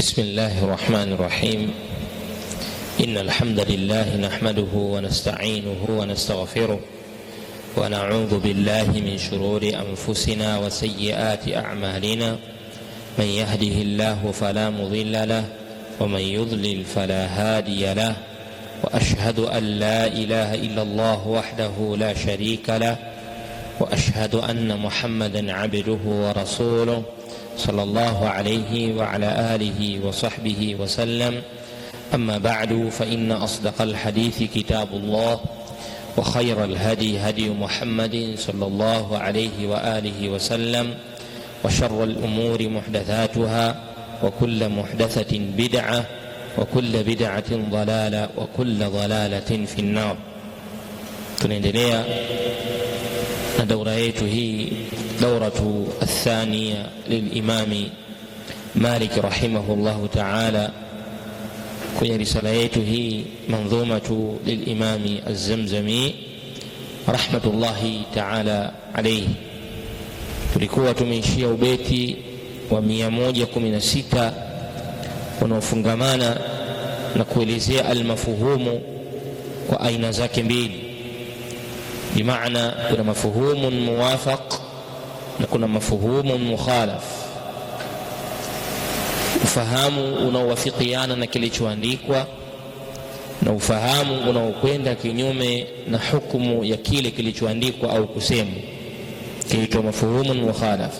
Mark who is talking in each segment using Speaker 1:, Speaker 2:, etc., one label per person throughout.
Speaker 1: بسم الله الرحمن الرحيم. إن الحمد لله نحمده ونستعينه ونستغفره ونعوذ بالله من شرور أنفسنا وسيئات أعمالنا. من يهده الله فلا مضل له ومن يضلل فلا هادي له. وأشهد أن لا إله إلا الله وحده لا شريك له وأشهد أن محمدا عبده ورسوله صلى الله عليه وعلى آله وصحبه وسلم. أما بعد، فإن أصدق الحديث كتاب الله، وخير الهدي هدي محمد صلى الله عليه وآله وسلم، وشر الأمور محدثاتها، وكل محدثة بدعة، وكل بدعة ضلالة، وكل ضلالة في النار. tunaendelea na daura yetu hii, dauratu athaniya lilimami Malik rahimahullahu ta'ala, kwenye risala yetu hii manzumatu lilimami az-Zamzami rahmatullahi ta'ala alayhi. Tulikuwa tumeishia ubeti wa 116 unaofungamana na kuelezea almafuhumu kwa aina zake mbili. Bimaana kuna mafuhumun muwafaq na kuna mafuhumun mukhalaf, ufahamu unaowafikiana na kilichoandikwa na ufahamu unaokwenda kinyume na hukumu ya kile kilichoandikwa au kusemwa, kiitwa mafuhumun mukhalaf.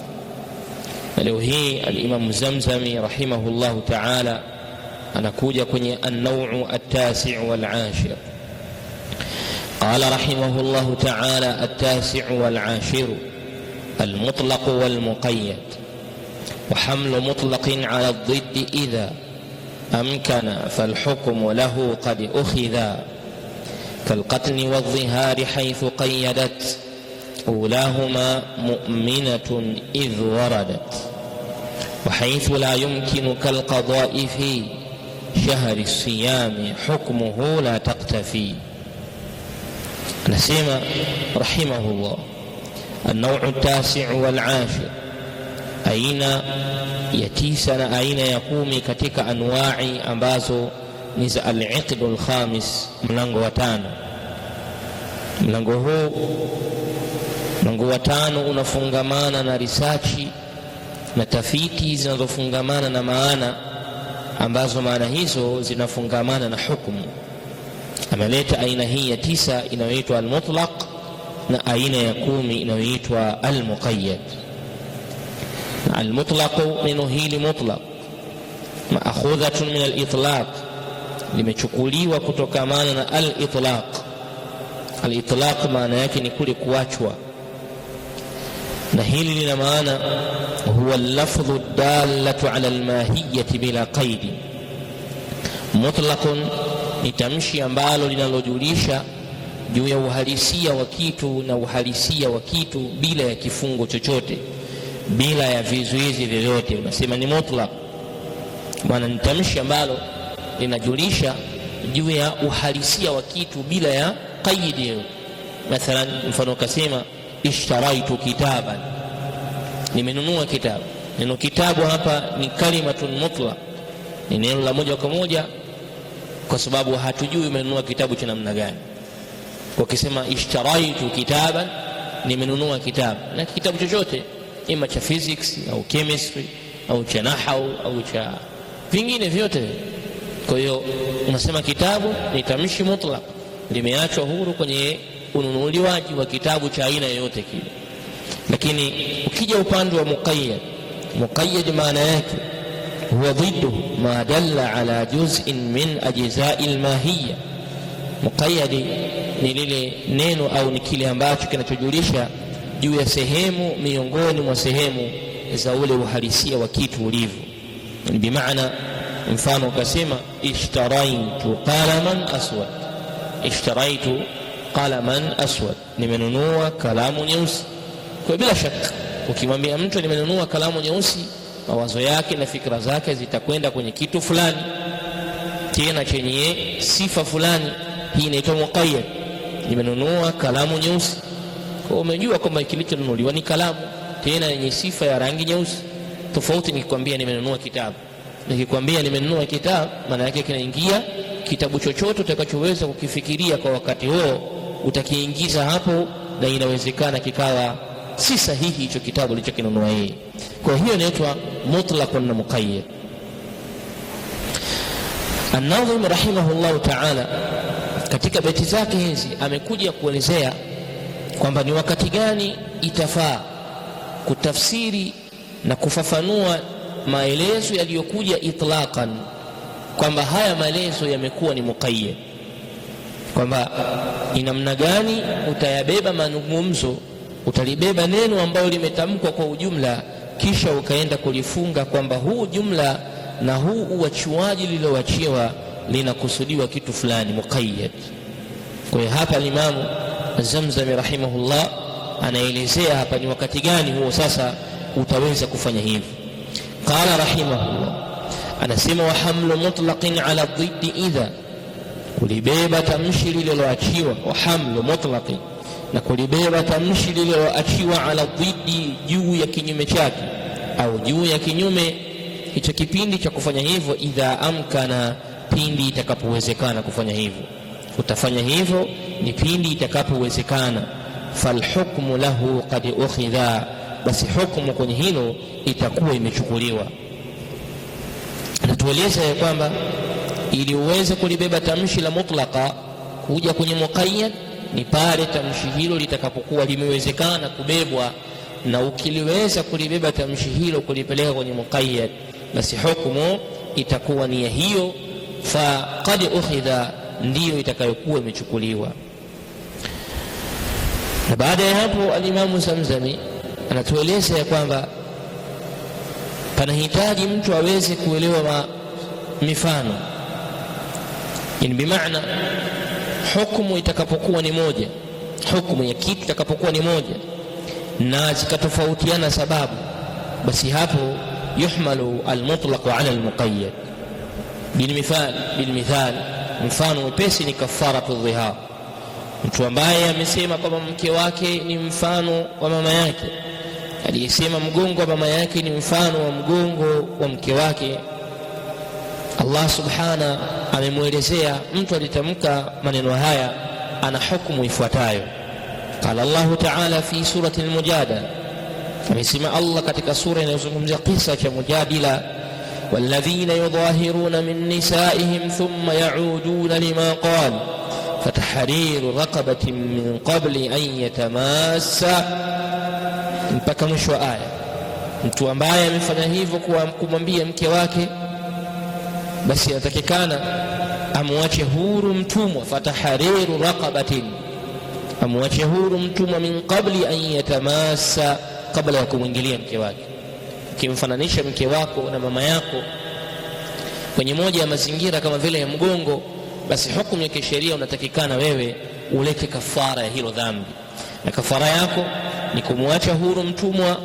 Speaker 1: Na leo hii al-Imam Zamzami rahimahullahu ta'ala anakuja kwenye an-naw'u at-tasi' wal-'ashir. قال رحمه الله تعالى: التاسع والعاشر المطلق والمقيد، وحمل مطلق على الضد إذا أمكن فالحكم له قد أخذا، كالقتل والظهار حيث قيدت أولاهما مؤمنة إذ وردت، وحيث لا يمكن كالقضاء في شهر الصيام حكمه لا تقتفي. نسمع رحمه الله: النوع التاسع والعاشر، أين يتيسنا أين يقوم كتك أنواعي ambazo ni za al-iqd al-khamis, mlango wa tano. Mlango huu, mlango wa tano, unafungamana na risachi na tafiti zinazofungamana na maana ambazo maana hizo zinafungamana na hukumu. Ameleta aina hii ya 9 inayoitwa al-mutlaq na aina ya 10 inayoitwa al-muqayyad. Al-mutlaq neno hili mutlaq maakhudhatun min al-itlaq, limechukuliwa kutokamana na al-itlaq. Al-itlaq maana yake ni kule kuachwa, na hili lina maana huwa al-lafdhu ad-dallatu ala al-mahiyyati bila qaidi. Mutlaqun ni tamshi ambalo linalojulisha juu ya uhalisia wa kitu na uhalisia wa kitu bila ya kifungo chochote, bila ya vizuizi vyovyote. Unasema ni mutlaq, maana ni tamshi ambalo linajulisha juu ya uhalisia wa kitu bila ya qaidi. Mathalan, mfano kasema ishtaraitu kitaban, nimenunua kitabu. Neno kitabu hapa ni kalimatun mutlaq, ni neno la moja kwa moja, kwa sababu hatujui umenunua kitabu cha namna gani. Ukisema ishtaraitu kitaban, nimenunua kitabu, na kitabu chochote, ima cha physics au chemistry au cha nahau au cha vingine vyote. Kwa hiyo unasema kitabu ni tamshi mutlaq, limeachwa huru kwenye ununuliwaji wa kitabu cha aina yoyote kile. Lakini ukija upande wa muqayyad, muqayyad maana yake huwa ضده ما دل على جزء من أجزاء الماهية. Muqayyad ni lile neno au ni kile ambacho kinachojulisha juu ya sehemu miongoni mwa sehemu za ule uhalisia wa kitu ulivyo. Bi maana, mfano ukasema ishtaraitu qalaman aswad, ishtaraitu qalaman aswad, nimenunua kalamu nyeusi. Kwa bila shaka ukimwambia mtu nimenunua kalamu nyeusi, mawazo yake na fikra zake zitakwenda kwenye kitu fulani, tena chenye sifa fulani. Hii inaitwa muqayyad, nimenunua kalamu nyeusi. Kwa umejua kwamba kilichonunuliwa ni kalamu, tena yenye sifa ya rangi nyeusi. Tofauti nikikwambia nimenunua kitabu, Nikikwambia nimenunua kitabu, maana yake kinaingia kitabu chochote utakachoweza kukifikiria kwa wakati huo utakiingiza hapo, na inawezekana kikawa si sahihi hicho kitabu alichokinunua yeye. Kwa hiyo inaitwa mutlaqun na muqayyad. An-Nadhim rahimahullah ta'ala katika beti zake hizi amekuja kuelezea kwamba ni wakati gani itafaa kutafsiri na kufafanua maelezo yaliyokuja itlaqan, kwamba haya maelezo yamekuwa ni muqayyad, kwamba inamna gani utayabeba mazungumzo, utalibeba neno ambalo limetamkwa kwa ujumla, kisha ukaenda kulifunga kwamba huu jumla na huu uachiwaji lililoachiwa linakusudiwa kitu fulani muqayyad. Kwa hiyo hapa Imamu Az-Zamzami rahimahullah anaelezea hapa ni wakati gani huo sasa utaweza kufanya hivi. Qala rahimahullah, anasema wa hamlu mutlaqin ala dhiddi idha, kulibeba tamshi lililoachiwa, wa hamlu mutlaqin, na kulibeba tamshi lililoachiwa ala dhiddi, juu ya kinyume chake au juu ya kinyume hicho kipindi cha kufanya hivyo, idha amkana, pindi itakapowezekana kufanya hivyo. Utafanya hivyo ni pindi itakapowezekana. Falhukmu lahu qad ukhidha, basi hukumu kwenye hilo itakuwa imechukuliwa. Natueleza ya kwamba ili uweze kulibeba tamshi la mutlaqa kuja kwenye muqayyad ni pale tamshi hilo litakapokuwa limewezekana kubebwa, na ukiliweza kulibeba tamshi hilo kulipeleka kwenye muqayyad, basi hukumu itakuwa ni hiyo. Fa qad ukhidha, ndiyo itakayokuwa imechukuliwa. Na baada ya hapo Al-Imamu Zamzami anatueleza ya kwamba panahitaji mtu aweze kuelewa mifano, yani bimaana hukumu itakapokuwa ni moja, hukumu ya kitu itakapokuwa ni moja na zikatofautiana sababu, basi hapo yuhmalu al-mutlaq ala al-muqayyad. Bilmithal, mfano mwepesi ni kafaratu dhihar. Mtu ambaye amesema kwamba mke wake ni mfano wa mama yake, aliyesema mgongo wa mama yake ni mfano wa mgongo wa mke wake, Allah subhana amemwelezea mtu alitamka maneno haya ana hukumu ifuatayo. Qala Allahu ta'ala fi surati al-Mujadala, amesema Allah katika sura inayozungumzia kisa cha Mujadila, walladhina yudhahiruna min nisaihim thumma yauduna lima qala fatahriru raqabatin min qabli an yatamassa, mpaka mwisho wa aya. Mtu ambaye amefanya hivyo kumwambia mke wake, basi inatakikana amwache huru mtumwa, fatahriru raqabatin, amwache huru mtumwa min qabli an yatamassa, kabla ya kumwingilia mke wake. Ukimfananisha mke wako na mama yako kwenye moja ya mazingira kama vile ya mgongo, basi hukumu ya kisheria unatakikana wewe ulete kafara ya hilo dhambi, na kafara yako ni kumwacha huru mtumwa,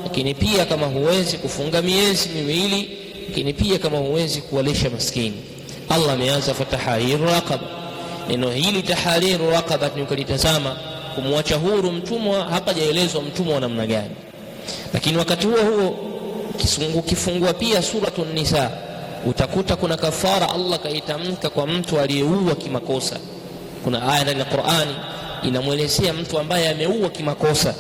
Speaker 1: lakini pia kama huwezi kufunga miezi miwili, lakini pia kama huwezi kuwalisha maskini. Allah ameanza fatahriru raqaba. Neno hili tahriru raqaba ni ukalitazama kumwacha huru mtumwa, hapa jaelezwa mtumwa wa namna gani. Lakini wakati huo huo ukifungua pia suratun Nisa utakuta kuna kafara Allah kaitamka kwa mtu aliyeua kimakosa. Kuna aya ndani ya Qur'ani inamwelezea mtu ambaye ameua kimakosa.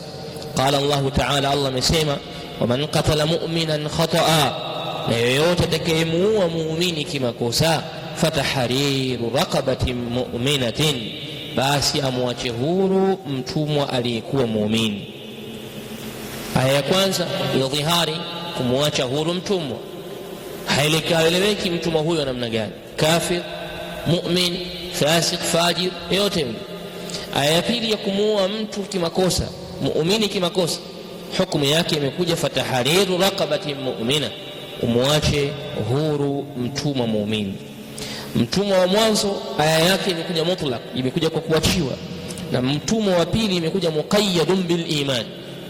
Speaker 1: Qala Allahu ta'ala, Allah amesema waman qatala mu'minan khata'a, na yeyote atakayemuua muumini kimakosa, fatahriru raqabatin mu'minatin, basi amwache huru mtumwa aliyekuwa muumini. Aya ya kwanza ya dhihari, kumwacha huru mtumwa, haeleweki mtumwa huyo namna gani, kafir, mu'min, fasik, fajir, yote. Aya ya pili ya kumuua mtu kimakosa, muumini kimakosa, hukumu yake imekuja fatahriru raqabatin mu'mina, umwache huru mtumwa muumini. Mtumwa wa mwanzo aya yake imekuja mutlaq, imekuja kwa kuachiwa, na mtumwa wa pili imekuja muqayyadun bil iman,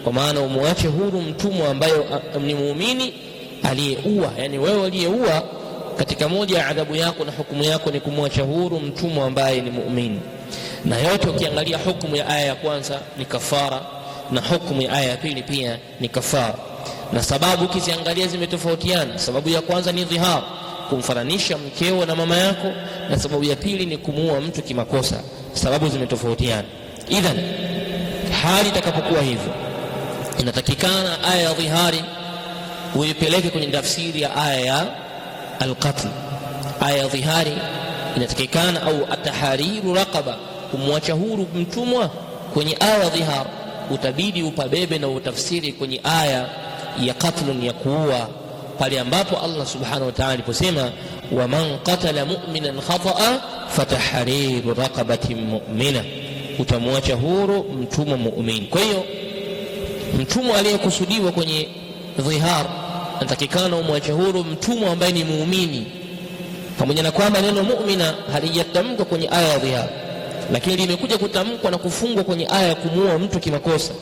Speaker 1: kwa maana umwache huru mtumwa ambaye ni muumini aliyeua. Yani wewe aliyeua, katika moja ya adhabu yako na hukumu yako ni kumwacha huru mtumwa ambaye ni muumini. Na yote ukiangalia hukumu ya aya ya kwanza ni kafara, na hukumu ya aya ya pili pia ni kafara. na sababu kiziangalia zimetofautiana. Sababu ya kwanza ni dhihar, kumfananisha mkeo na mama yako, na sababu ya pili ni kumuua mtu kimakosa. Sababu zimetofautiana. Idhan hali itakapokuwa hivyo, inatakikana aya ya dhihari uipeleke kwenye tafsiri ya aya ya al-qatl. Aya ya dhihari inatakikana, au atahariru raqaba, kumwacha huru mtumwa, kwenye aya ya dhihar utabidi upabebe na utafsiri kwenye aya ya qatlun, ya kuua, pale ambapo Allah subhanahu wa ta'ala aliposema wa man qatala mu'minan khata'a fatahriru raqabatin mu'mina, utamwacha huru mtumwa mu'min. Kwa hiyo mtumwa aliyekusudiwa kwenye dhihar anatakikana umwache huru mtumwa ambaye ni muumini, pamoja na kwamba neno mu'mina halijatamkwa kwenye aya ya dhihar, lakini limekuja kutamkwa na kufungwa kwenye aya ya kumuua mtu kimakosa.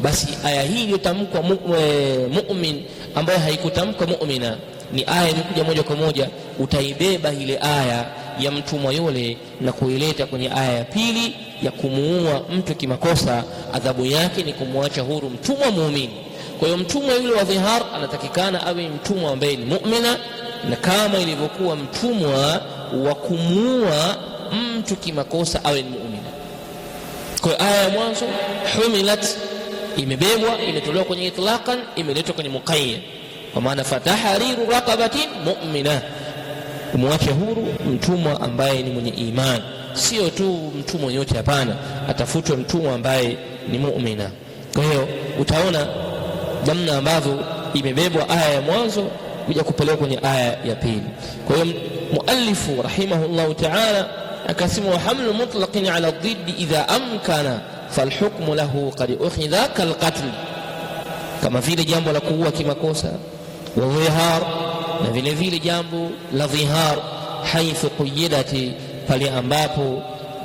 Speaker 1: Basi aya hii iliyotamkwa mu'min ambayo haikutamkwa mu'mina ni aya imekuja moja kwa moja, utaibeba ile aya ya mtumwa yule na kuileta kwenye aya ya pili ya kumuua mtu kimakosa. Adhabu yake ni kumwacha huru mtumwa muumini. Kwa hiyo mtumwa yule wa dhihar anatakikana awe mtumwa ambaye ni mu'mina, na kama ilivyokuwa mtumwa wa kumuua mtu kimakosa awe ni muumina. Kwa hiyo aya ya mwanzo humilat, imebebwa, imetolewa kwenye itlaqan, imeletwa kwenye muqayyad, kwa maana fatahriru raqabatin mu'mina, kumwacha huru mtumwa ambaye ni mwenye imani. Sio tu mtumwa yote, hapana, atafutwe mtumwa ambaye ni mu'mina. Kwa hiyo utaona namna ambavyo imebebwa aya ya mwanzo kuja kupelekwa kwenye aya ya pili. Kwa hiyo muallifu rahimahullahu ta'ala akasema wa hamlu mutlaqin ala dhiddi idha amkana falhukmu lahu qad ukhidha kalqatl, kama vile jambo la kuua kimakosa, wa dhihar, na vile vile jambo la dhihar, haithu quyidati, pale ambapo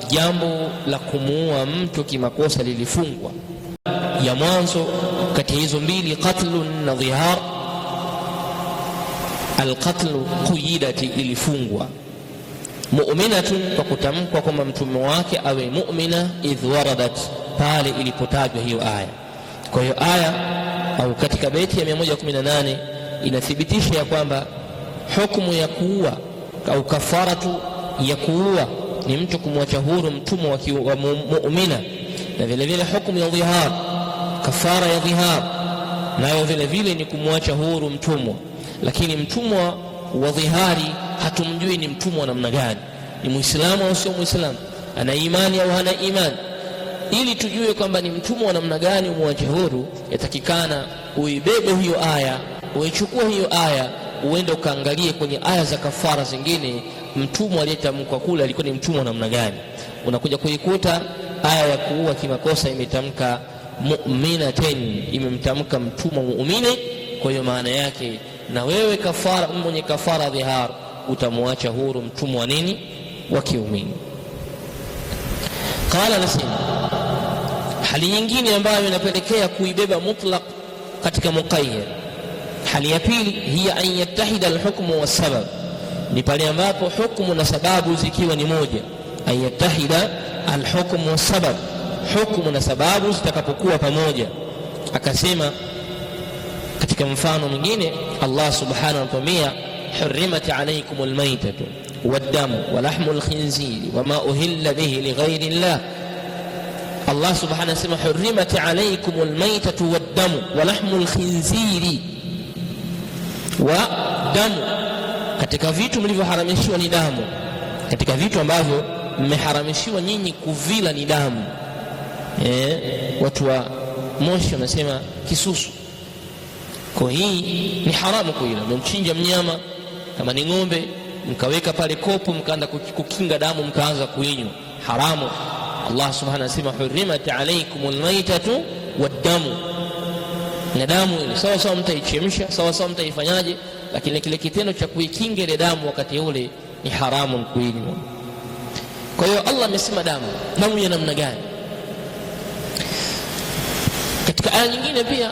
Speaker 1: jambo la kumuua mtu kimakosa lilifungwa. Ya mwanzo kati hizo mbili, qatlun na dhihar, alqatlu quyidati, ilifungwa. Mu'minatun, kwa kutamkwa kwamba mtume wake awe mu'mina, idh waradat, pale ilipotajwa hiyo aya. Kwa hiyo aya au katika beti ya 118 inathibitisha ya kwamba hukumu ya kuua au kafaratu ya kuua ni mtu kumwacha huru mtumwa wa mu'mina, na vile vile hukumu ya dhihar, kafara ya dhihar nayo vile vile ni kumwacha huru mtumwa. Lakini mtumwa wa dhihari hatumjui ni mtumwa namna gani, ni muislamu au sio muislamu, ana imani au hana imani. Ili tujue kwamba ni mtumwa wa namna gani umwache huru, yatakikana uibebe hiyo aya, uichukue hiyo aya, uende ukaangalie kwenye aya za kafara zingine, mtumwa aliyetamkwa kule alikuwa ni mtumwa namna gani. Unakuja kuikuta aya ya kuua kimakosa imetamka mu'minatin, imemtamka mtumwa muumini. Kwa hiyo maana yake na wewe kafara, mwenye kafara dhihar, utamwacha huru mtumwa wa nini, wa kiumini. Qala nasema hali nyingine ambayo inapelekea kuibeba mutlaq katika muqayyad, hali ya pili, hiya an yattahida alhukmu wassabab, ni pale ambapo hukumu na sababu zikiwa ni moja. An yattahida alhukmu wassabab, hukumu na sababu zitakapokuwa pamoja. Akasema katika mfano mwingine, Allah subhanahu wa ta'ala, hurrimat alaykum almaytatu waddamu walahmu alkhinziri wama uhilla bihi lighayri Allah. Allah subhanahu anasema hurrimat alaykum almaytatu waddamu walahmu alkhinziri wa damu, katika vitu mlivyoharamishiwa ni damu, katika vitu ambavyo mmeharamishiwa nyinyi kuvila ni damu. Watu wa Moshi wanasema kisusu. Kwa hii ni haramu kuila. Mmemchinja mnyama kama ni ng'ombe, mkaweka pale kopo, mkaanza kukinga damu, mkaanza kuinywa, haramu. Allah subhanahu anasema hurrimat alaykumul maytatu waddamu, na damu ile sawa sawa mtaichemsha, sawa sawa mtaifanyaje, lakini kile kitendo cha kuikinga ile damu wakati ule ni haramu kuinywa. Kwa hiyo Allah amesema damu ya namna gani? Katika aya nyingine pia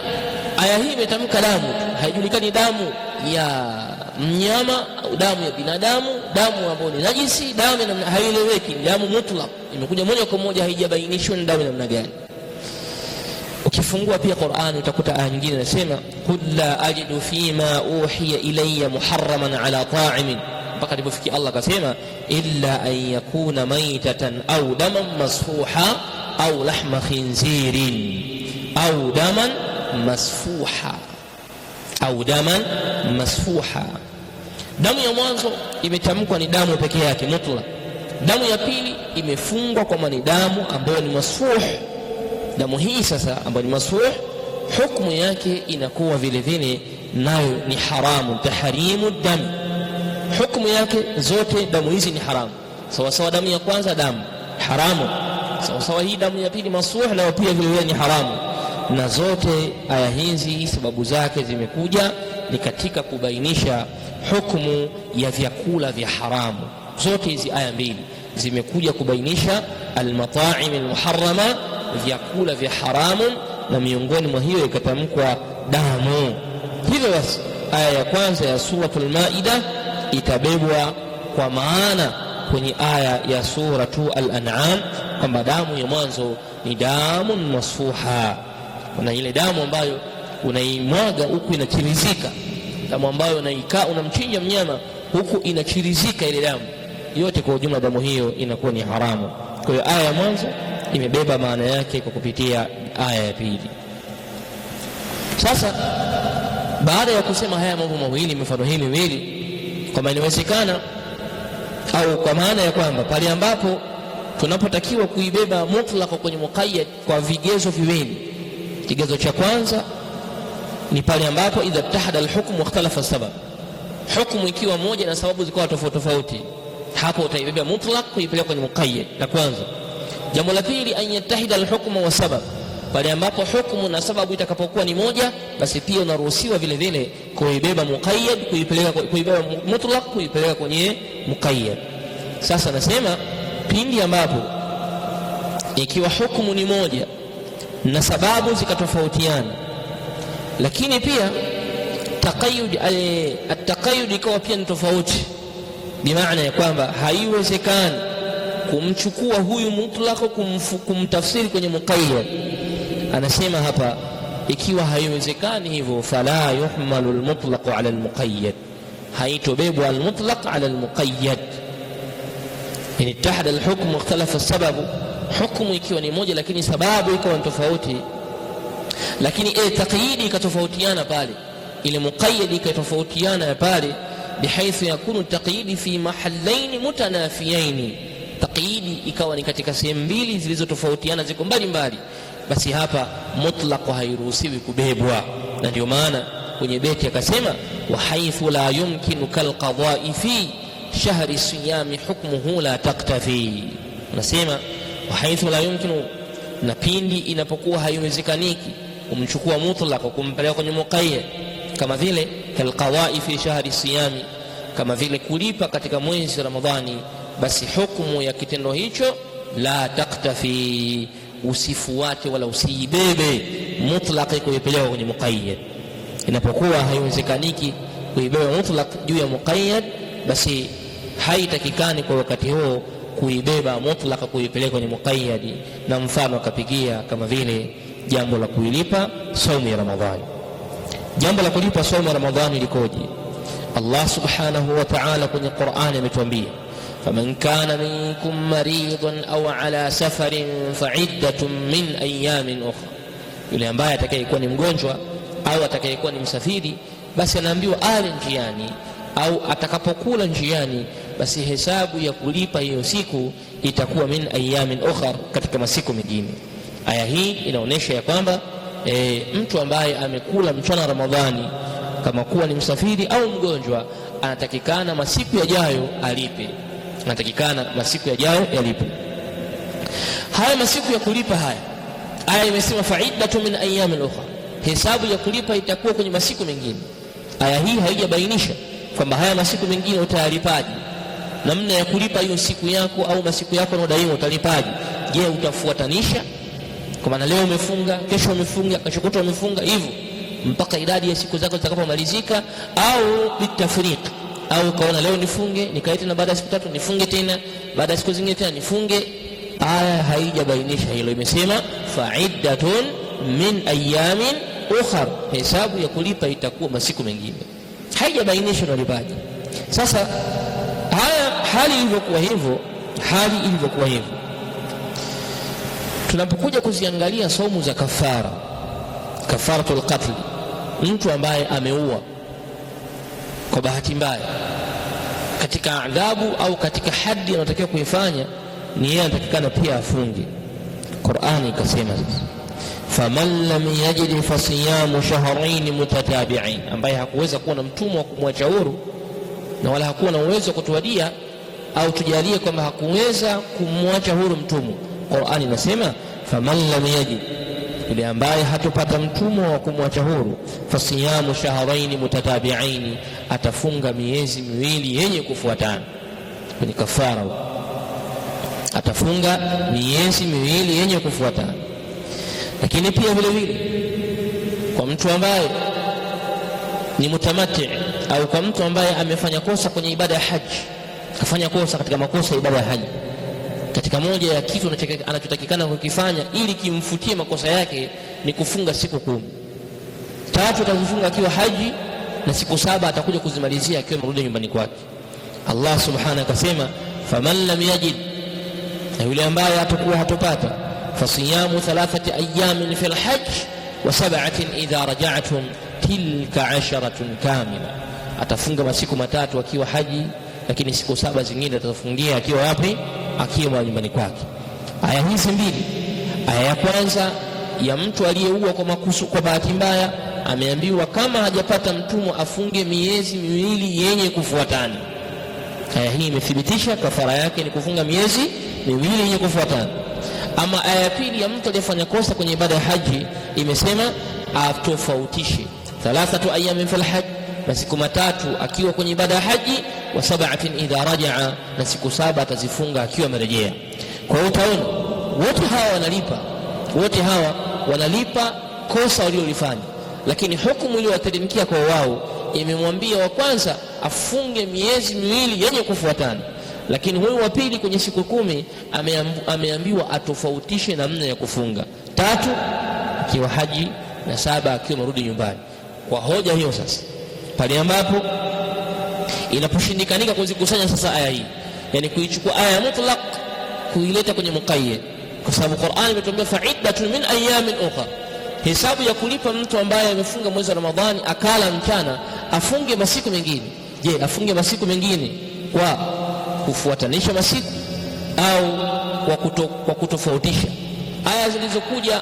Speaker 1: aya hii imetamka damu, haijulikani damu ya mnyama au damu ya binadamu, damu ambayo ni najisi, damu haieleweki, damu mutlaq, imekuja moja kwa moja, haijabainishwa ni damu namna gani. ukifungua pia Qur'an utakuta aya nyingine inasema qul la ajidu fima uhiya ilayya muharraman ala ta'imin, mpaka alipofikia Allah akasema illa an yakuna maytatan au daman masfuha au lahma khinzirin au daman masfuha au daman masfuha. Damu ya mwanzo imetamkwa ni damu pekee yake mutlaq. Damu ya pili imefungwa kwa ni damu ambayo ni masfuh. Damu hii sasa ambayo ni masfuh, hukumu yake inakuwa vile vile nayo ni haramu, tahrimu damu. Hukumu yake zote damu hizi ni haramu. Sawa sawa damu ya kwanza damu haramu, sawa sawa hii damu ya pili masfuh nayo pia vile vile ni haramu. Na zote aya hizi sababu zake zimekuja ni katika kubainisha hukumu ya vyakula vya haramu. Zote hizi aya mbili zimekuja kubainisha almata'im almuharrama, vyakula vya haramu, na miongoni mwa hiyo ikatamkwa damu. Hivyo basi aya ya kwanza ya suratul Maida itabebwa kwa maana kwenye aya ya suratu al-An'am kwamba damu ya mwanzo ni damu masfuha, na ile damu ambayo unaimwaga huku inachirizika, damu ambayo unamchinja mnyama huku inachirizika ile damu yote, kwa ujumla damu hiyo inakuwa ni haramu. Kwa hiyo aya ya mwanzo imebeba maana yake kwa kupitia aya ya pili. Sasa baada ya kusema haya mambo mawili, mifano hii miwili, kama inawezekana au kwa maana ya kwamba pale ambapo tunapotakiwa kuibeba mutlaq kwenye muqayyad kwa vigezo viwili. Kigezo cha kwanza ni pale ambapo idha tahada alhukmu ikhtalafa sabab, hukumu ikiwa moja na sababu zikawa tofauti tofauti, hapo utaibeba mutlaq kuipeleka kwenye muqayyad. La kwanza. Jambo la pili, an yatahida alhukmu wa sabab, pale ambapo hukumu na sababu itakapokuwa ni moja, basi pia unaruhusiwa vile vile kuibeba muqayyad kuibeba mutlaq kuipeleka kwenye muqayyad. Sasa nasema pindi ambapo ikiwa hukumu ni moja na sababu zikatofautiana, lakini pia at-taqayyud ikawa pia ni tofauti, bimaana ya kwamba haiwezekani kumchukua huyu mutlaq kumtafsiri kwenye muqayyad. Anasema hapa ikiwa haiwezekani hivyo, fala yuhmalu al-mutlaq ala al-muqayyad, haitobebwa al-mutlaq ala al-muqayyad. In ittahada al-hukm wa ikhtalafa as-sabab, hukumu ikiwa ni moja lakini sababu ikawa tofauti, lakini taqyidi ikatofautiana pale, ile muqayyad ikatofautiana pale, bihaithu yakunu taqyidi fi mahallain mutanafiyain, taqyidi ikawa ni katika sehemu mbili zilizotofautiana, ziko mbali mbali, basi hapa mutlaq hairuhusiwi kubebwa. Na ndio maana kwenye beti akasema wa haythu la yumkinu kalqada'i fi shahri siyami hukmuhu la taktafi. Nasema wa haythu la yumkinu, na pindi inapokuwa haiwezekaniki kumchukua mutlaq kumpeleka kwenye muqayyad, kama vile kalqada'i fi shahri siyami, kama vile kulipa katika mwezi Ramadhani, basi hukumu ya kitendo hicho la taktafi, usifuate wala usiibebe mutlaq kuipeleka kwenye muqayyad. Inapokuwa haiwezekaniki kuibeba mutlaq juu ya muqayyad, basi haitakikani kwa wakati huo kuibeba mutlaq kuipeleka kwenye muqayyad. Na mfano akapigia kama vile jambo la kuilipa saumu ya Ramadhani. Jambo la kulipa saumu ya Ramadhani likoje? Allah subhanahu wa ta'ala kwenye Qur'ani ametuambia faman kana minkum maridan au ala safarin fa'iddatun min ayamin ukhra, yule ambaye atakayekuwa ni mgonjwa au atakayekuwa ni msafiri, basi anaambiwa ale njiani au atakapokula njiani, basi hesabu ya kulipa hiyo siku itakuwa min ayamin ukhra, katika masiku mengine. Aya hii inaonyesha ya kwamba mtu ambaye amekula mchana Ramadhani kama kuwa ni msafiri au mgonjwa, anatakikana masiku yajayo alipe, anatakikana masiku yajayo yalipe. Haya masiku ya kulipa haya, aya imesema fa'iddatun min ayamin ukhra, hesabu ya kulipa itakuwa kwenye masiku mengine. Aya hii haijabainisha kwamba haya masiku mengine utayalipaje, namna ya kulipa hiyo siku yako au masiku yako unadaiwa utalipaje. Je, utafuatanisha kwa maana leo umefunga, kesho umefunga, kesho kutwa umefunga, hivyo mpaka idadi ya siku zako zitakapomalizika, au bitafriq, au kaona leo nifunge nikaita na baada ya siku tatu nifunge tena, baada ya siku zingine tena nifunge? Aya haijabainisha hilo, imesema fa'iddatun min ayamin ukhar, hesabu ya kulipa itakuwa masiku mengine, haijabainishwa nalipaje. Sasa hali ilivyokuwa hivyo, tunapokuja kuziangalia saumu za kafaratul qatl, mtu ambaye ameua kwa bahati mbaya, katika adhabu au katika hadi anatakiwa kuifanya ni yeye anatakikana pia afunge. Qur'ani ikasema faman lam yajid fasiyamu shahrayn mutatabi'ain, ambaye hakuweza kuwa na mtumwa wa kumwacha huru na wala hakuwa na uwezo wa kutuadia, au tujalie kwamba hakuweza kumwacha huru mtumwa, Qur'ani inasema faman lam yajid, yule ambaye hatopata mtumwa wa kumwacha huru, fasiyamu shahrayn mutatabi'ain, atafunga miezi miwili yenye kufuatana. Kwenye kafara atafunga miezi miwili yenye kufuatana. Lakini pia vile vile kwa mtu ambaye ni mutamatti, au kwa mtu ambaye amefanya kosa kwenye ibada ya haji, kafanya kosa katika makosa ya ibada ya haji, katika moja ya kitu anachotakikana kukifanya ili kimfutie makosa yake ni kufunga siku 10. 3 atazifunga akiwa haji, na siku 7 atakuja kuzimalizia akiwa amerudi nyumbani kwake. Allah subhanahu akasema faman lam yajid, na yule ambaye hatopata, fasiyamu 3 ayamin fil hajj wa 7 idha raja'tum tilka 10 kamila, atafunga masiku 3 akiwa haji, lakini siku 7 zingine atafungia akiwa wapi? Akiwa nyumbani kwake. Aya hizi mbili, aya ya kwanza ya mtu aliyeua kwa bahati mbaya, ameambiwa kama hajapata mtumwa afunge miezi miwili yenye kufuatana. Aya hii imethibitisha kafara yake ni kufunga miezi miwili yenye kufuatana. Ama aya ya pili ya mtu aliyefanya kosa kwenye ibada ya haji, imesema atofautishe 3 ayamin fil hajj, na siku 3 akiwa kwenye ibada ya haji, wa 7 idha raja'a, na siku 7 atazifunga akiwa amerejea. Kwa hiyo utaona wote hawa wanalipa kosa waliolifanya, lakini hukumu iliyowateremkia kwa wao imemwambia wa kwanza afunge miezi miwili yenye kufuatana, lakini huyu wa pili kwenye siku 10 ameambiwa atofautishe namna ya kufunga, 3 akiwa haji na 7 akiwa marudi nyumbani. Kwa hoja hiyo sasa, pale ambapo inaposhindikanika kuzikusanya sasa aya hii, yani kuichukua aya mutlaq kuileta kwenye muqayyad, kwa sababu Qur'an imetuambia fa'iddatun min ayamin ukhra, hesabu ya kulipa mtu ambaye amefunga mwezi wa Ramadhani akala mchana, afunge masiku mengine. Je, afunge masiku mengine kwa kufuatanisha masiku au kwa kutofautisha? Aya zilizokuja,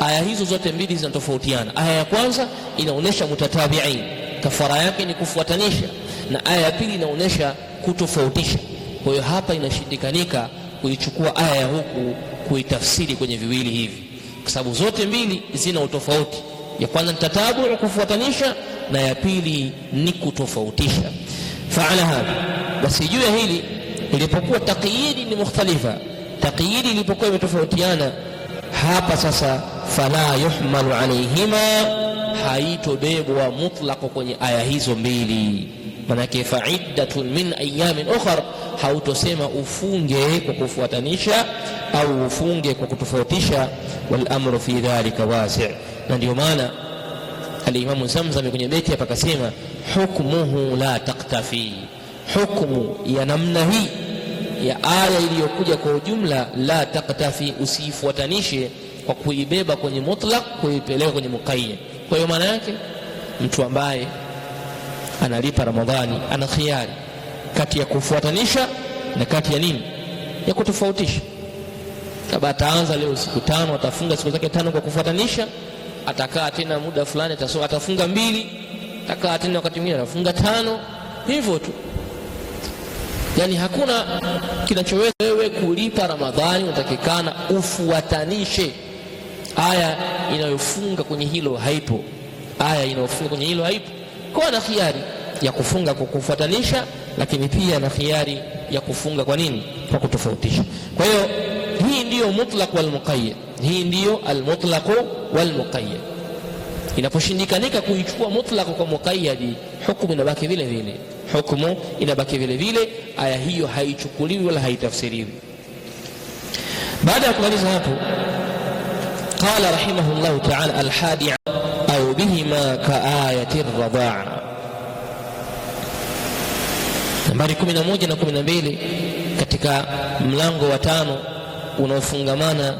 Speaker 1: aya hizo zote mbili zinatofautiana. Aya ya kwanza inaonesha mutatabi'in, kafara yake ni kufuatanisha, na aya ya pili inaonesha kutofautisha. Kwa hiyo hapa inashindikanika kuichukua aya ya huku kuitafsiri kwenye viwili hivi, kwa sababu zote mbili zina utofauti. Ya kwanza ni tatabu, kufuatanisha, na ya pili ni kutofautisha. Faala hadha, basi juu ya hili ilipokuwa taqyidi ni mukhtalifa, taqyidi ilipokuwa imetofautiana, hapa sasa fala yuhmalu alayhima, haitobebwa mutlaq kwenye aya hizo mbili. Manake fa'iddatun min ayamin ukhra, hautosema ufunge kwa kufuatanisha au ufunge kwa kutofautisha. Wal amru fi dhalika wasi', na ndio maana al-Imam Zamzam kwenye beti hapa akasema hukmuhu la taqtafi, hukmu ya namna hii ya aya iliyokuja kwa ujumla, la taqtafi, usifuatanishe kwa kuibeba kwenye mutlaq kuipeleka kwenye muqayyad. Kwa hiyo maana yake mtu ambaye analipa Ramadhani ana khiari kati ya kufuatanisha na kati ya nini, ya kutofautisha. Kama ataanza leo siku 5, atafunga siku zake 5 kwa kufuatanisha, atakaa tena muda fulani atafunga 2, atakaa tena wakati mwingine atafunga 5, hivyo tu. Yani hakuna kinachoweza wewe kulipa Ramadhani, unatakikana ufuatanishe. Aya inayofunga kwenye hilo haipo, aya inayofunga kwenye hilo haipo. Kwa na khiari ya kufunga kwa kufuatanisha, lakini pia na khiari ya kufunga kwa nini, kwa kutofautisha. Kwa hiyo hii ndiyo mutlaq wal muqayyad, hii ndiyo al mutlaq wal muqayyad. Inaposhindikanika kuichukua mutlaq kwa muqayyad, hukumu inabaki vile vile, hukumu inabaki vile vile, aya hiyo haichukuliwi wala haitafsiriwi. Baada ya kumaliza hapo, قال رحمه الله تعالى الحادي أو بهما كآية الرضاعة. nambari 11 na 12 katika mlango wa 5 unaofungamana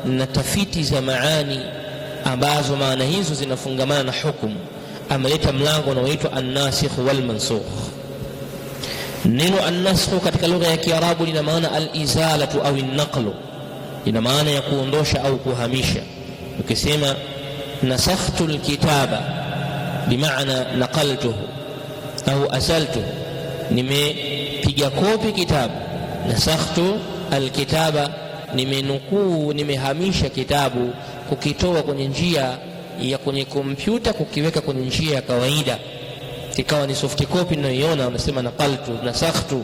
Speaker 1: na tafiti za maani ambazo maana hizo zinafungamana na hukumu. Ameleta mlango unaoitwa an-nasikh wal mansukh. Neno an-nasikh katika lugha ya Kiarabu lina maana al-izalatu au an-naqlu, ina maana ya kuondosha au kuhamisha. Ukisema nasakhtu al-kitaba bimaana naqaltuhu au azaltuhu, nimepiga kopi kitabu. Nasakhtu al-kitaba, nimenukuu, nimehamisha kitabu, kukitoa kwenye njia ya kwenye kompyuta kukiweka kwenye njia ya kawaida, ikawa ni soft copy ninayoiona, unasema naqaltu, nasakhtu.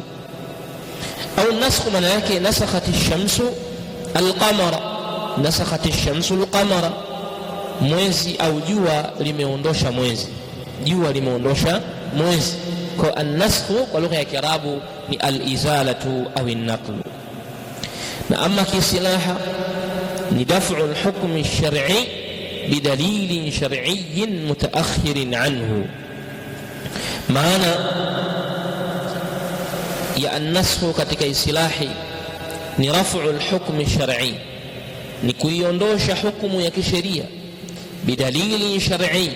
Speaker 1: Au nasakh maana yake nasakhat ash-shamsu al-qamara, nasakhat ash-shamsu al-qamara, mwezi au jua limeondosha mwezi, jua limeondosha mwezi. Kwa an-nasakh kwa lugha ya Kiarabu ni al-izalatu au an-naqlu. Na ama kisilaha ni daf'u al-hukm ash-shar'i bidalil shar'i mutaakhir anhu. Maana ya an-nasakh katika istilahi ni raf'u al-hukm ash-shar'i, ni kuiondosha hukumu ya kisheria, bidalili shar'i,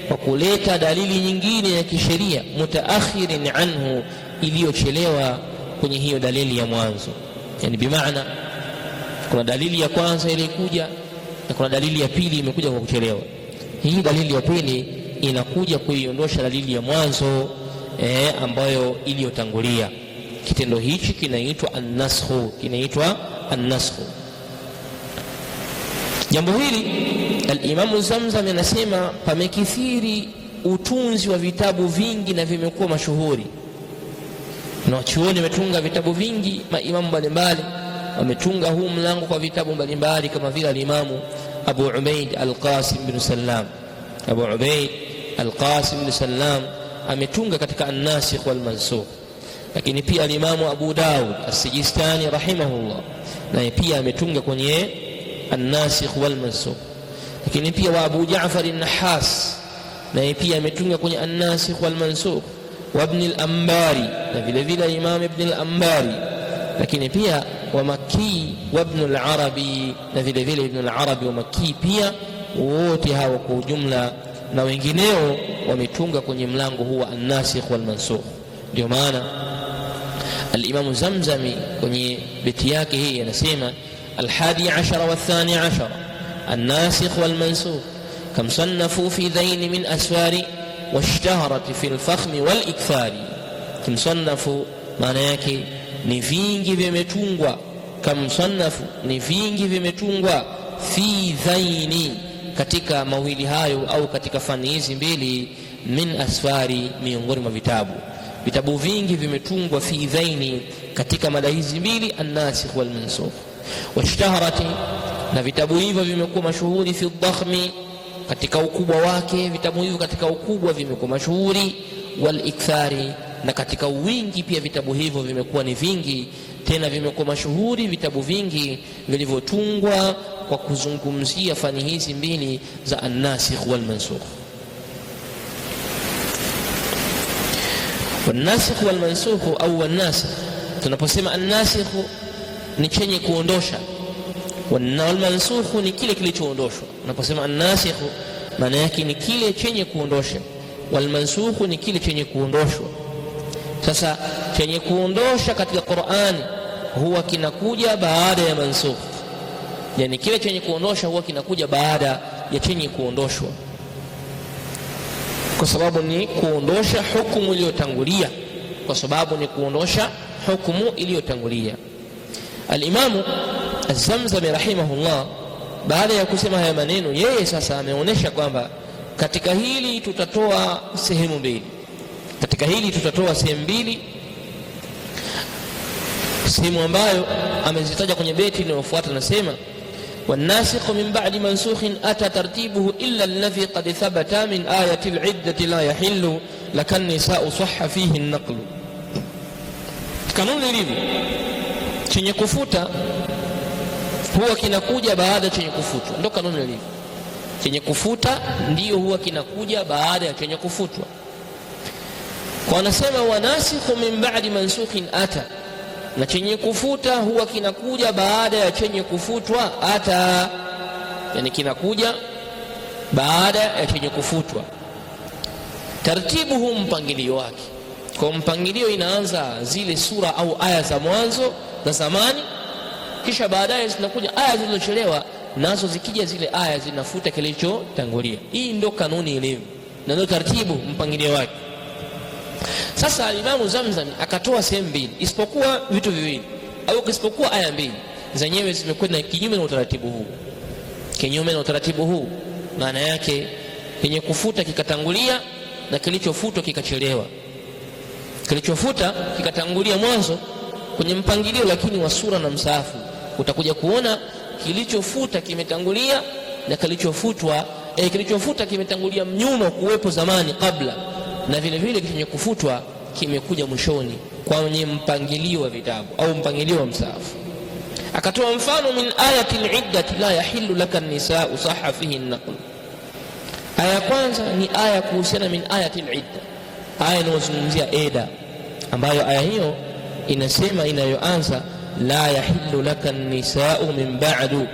Speaker 1: kwa kuleta dalili nyingine ya kisheria, mutaakhirin anhu, iliyochelewa kwenye hiyo dalili ya mwanzo. Yani bimaana kuna dalili ya kwanza ilikuja na kuna dalili ya pili imekuja kwa kuchelewa. Hii dalili ya pili inakuja kuiondosha dalili ya mwanzo ambayo iliyotangulia. Kitendo hichi kinaitwa an-nasakh, kinaitwa an-nasakh. Jambo hili al-Imam Zamzam anasema pamekithiri utunzi wa vitabu vingi na vimekuwa mashuhuri, na wachuoni wametunga vitabu vingi, maimamu mbalimbali wametunga huu mlango kwa vitabu mbalimbali, kama vile al-Imamu Abu Ubaid al-Qasim bin Sallam. Abu Ubaid al-Qasim bin Sallam ametunga katika an-nasikh wal mansukh. Lakini pia al-Imamu Abu Daud as-Sijistani rahimahullah naye pia ametunga kwenye an-nasikh wal mansukh. Lakini pia wa Abu Ja'far an-Nahas naye pia ametunga kwenye an-nasikh wal mansukh, wa Ibn al-Ambari na vile vile Imam Ibn al-Ambari. Lakini pia wa Makki wa Ibn al-Arabi na vile vile Ibn al-Arabi wa Makki pia, wote hawa kwa ujumla na wengineo wametunga kwenye mlango huu wa an-nasikh wal mansukh. Ndio maana al-Imam Zamzami kwenye beti yake hii anasema al-hadi ashara wa thani ashara an-nasikh wal mansukh kam sannafu fi dhain min asfari washtaharat fi al-fakhmi wal ikthari. Kimsannafu maana yake ni vingi vimetungwa, kamsannafu ni vingi vimetungwa, fi dhaini katika mawili hayo au katika fani hizi mbili, min asfari miongoni mwa vitabu. Vitabu vingi vimetungwa fi dhaini katika mada hizi mbili, an-nasikh wal mansukh. Washtaharati na vitabu hivyo vimekuwa mashuhuri, fi dhakhmi katika ukubwa wake, vitabu hivyo katika ukubwa vimekuwa mashuhuri, wal ikthari na katika wingi pia vitabu hivyo vimekuwa ni vingi, tena vimekuwa mashuhuri vitabu vingi vilivyotungwa kwa kuzungumzia fani hizi mbili za an-nasikh wal mansukh. Wan-nasikh wal mansukh au wan-nasikh, tunaposema an-nasikh ni chenye kuondosha, wal mansukh ni kile kilichoondoshwa. Tunaposema an-nasikh maana yake ni kile chenye kuondosha, wal mansukh ni kile chenye kuondoshwa. Sasa chenye kuondosha katika Qur'ani huwa kinakuja baada ya mansukh, yani kile chenye kuondosha huwa kinakuja baada ya chenye kuondoshwa, kwa sababu ni kuondosha hukumu iliyotangulia, kwa sababu ni kuondosha hukumu iliyotangulia. Al-Imamu Az-Zamzami rahimahullah baada ya kusema haya maneno, yeye sasa ameonyesha kwamba katika hili tutatoa sehemu mbili. Katika hili tutatoa sehemu mbili, sehemu ambayo amezitaja kwenye beti inayofuata, nasema wan-nasikh min ba'di mansukhin ata tartibuhu illa alladhi qad thabata min ayati al-'iddati la yahillu lakan nisa'u sahha fihi an-naqlu. Kanuni ilivyo, chenye kufuta huwa kinakuja baada ya chenye kufutwa. Ndio kanuni ilivyo, chenye kufuta ndio huwa kinakuja baada ya chenye kufutwa. Kwa anasema wanasikhu min ba'di mansukhin ata, na chenye kufuta huwa kinakuja baada ya chenye kufutwa ata, yani kinakuja baada ya chenye kufutwa. Taratibu huu mpangilio wake, kwa mpangilio inaanza zile sura au aya za mwanzo za zamani, kisha baadaye zinakuja aya zilizochelewa, nazo zikija zile aya zinafuta kilichotangulia. Hii ndio kanuni ilivyo na ndio taratibu mpangilio wake. Sasa Imam Zamzam akatoa sehemu mbili, isipokuwa vitu viwili au isipokuwa aya mbili zenyewe zimekwenda kinyume na utaratibu huu. Kinyume na utaratibu huu maana yake yenye kufuta kikatangulia na kilichofutwa kikachelewa. Kilichofuta kikatangulia mwanzo kwenye mpangilio lakini wa sura na msahafu, utakuja kuona kilichofuta kimetangulia na kilichofuta kimetangulia nyuma kuwepo zamani kabla, na vile vile chenye kufutwa kimekuja mwishoni kwenye mpangilio wa vitabu au mpangilio wa msahafu. Akatoa mfano min ayati al-iddati la yahillu laka an-nisaa sahha fihi an-naql. Aya ya kwanza ni aya kuhusiana min ayati al-idda, aya inayozungumzia eda, ambayo aya hiyo inasema inayoanza la yahillu laka an-nisaa min ba'du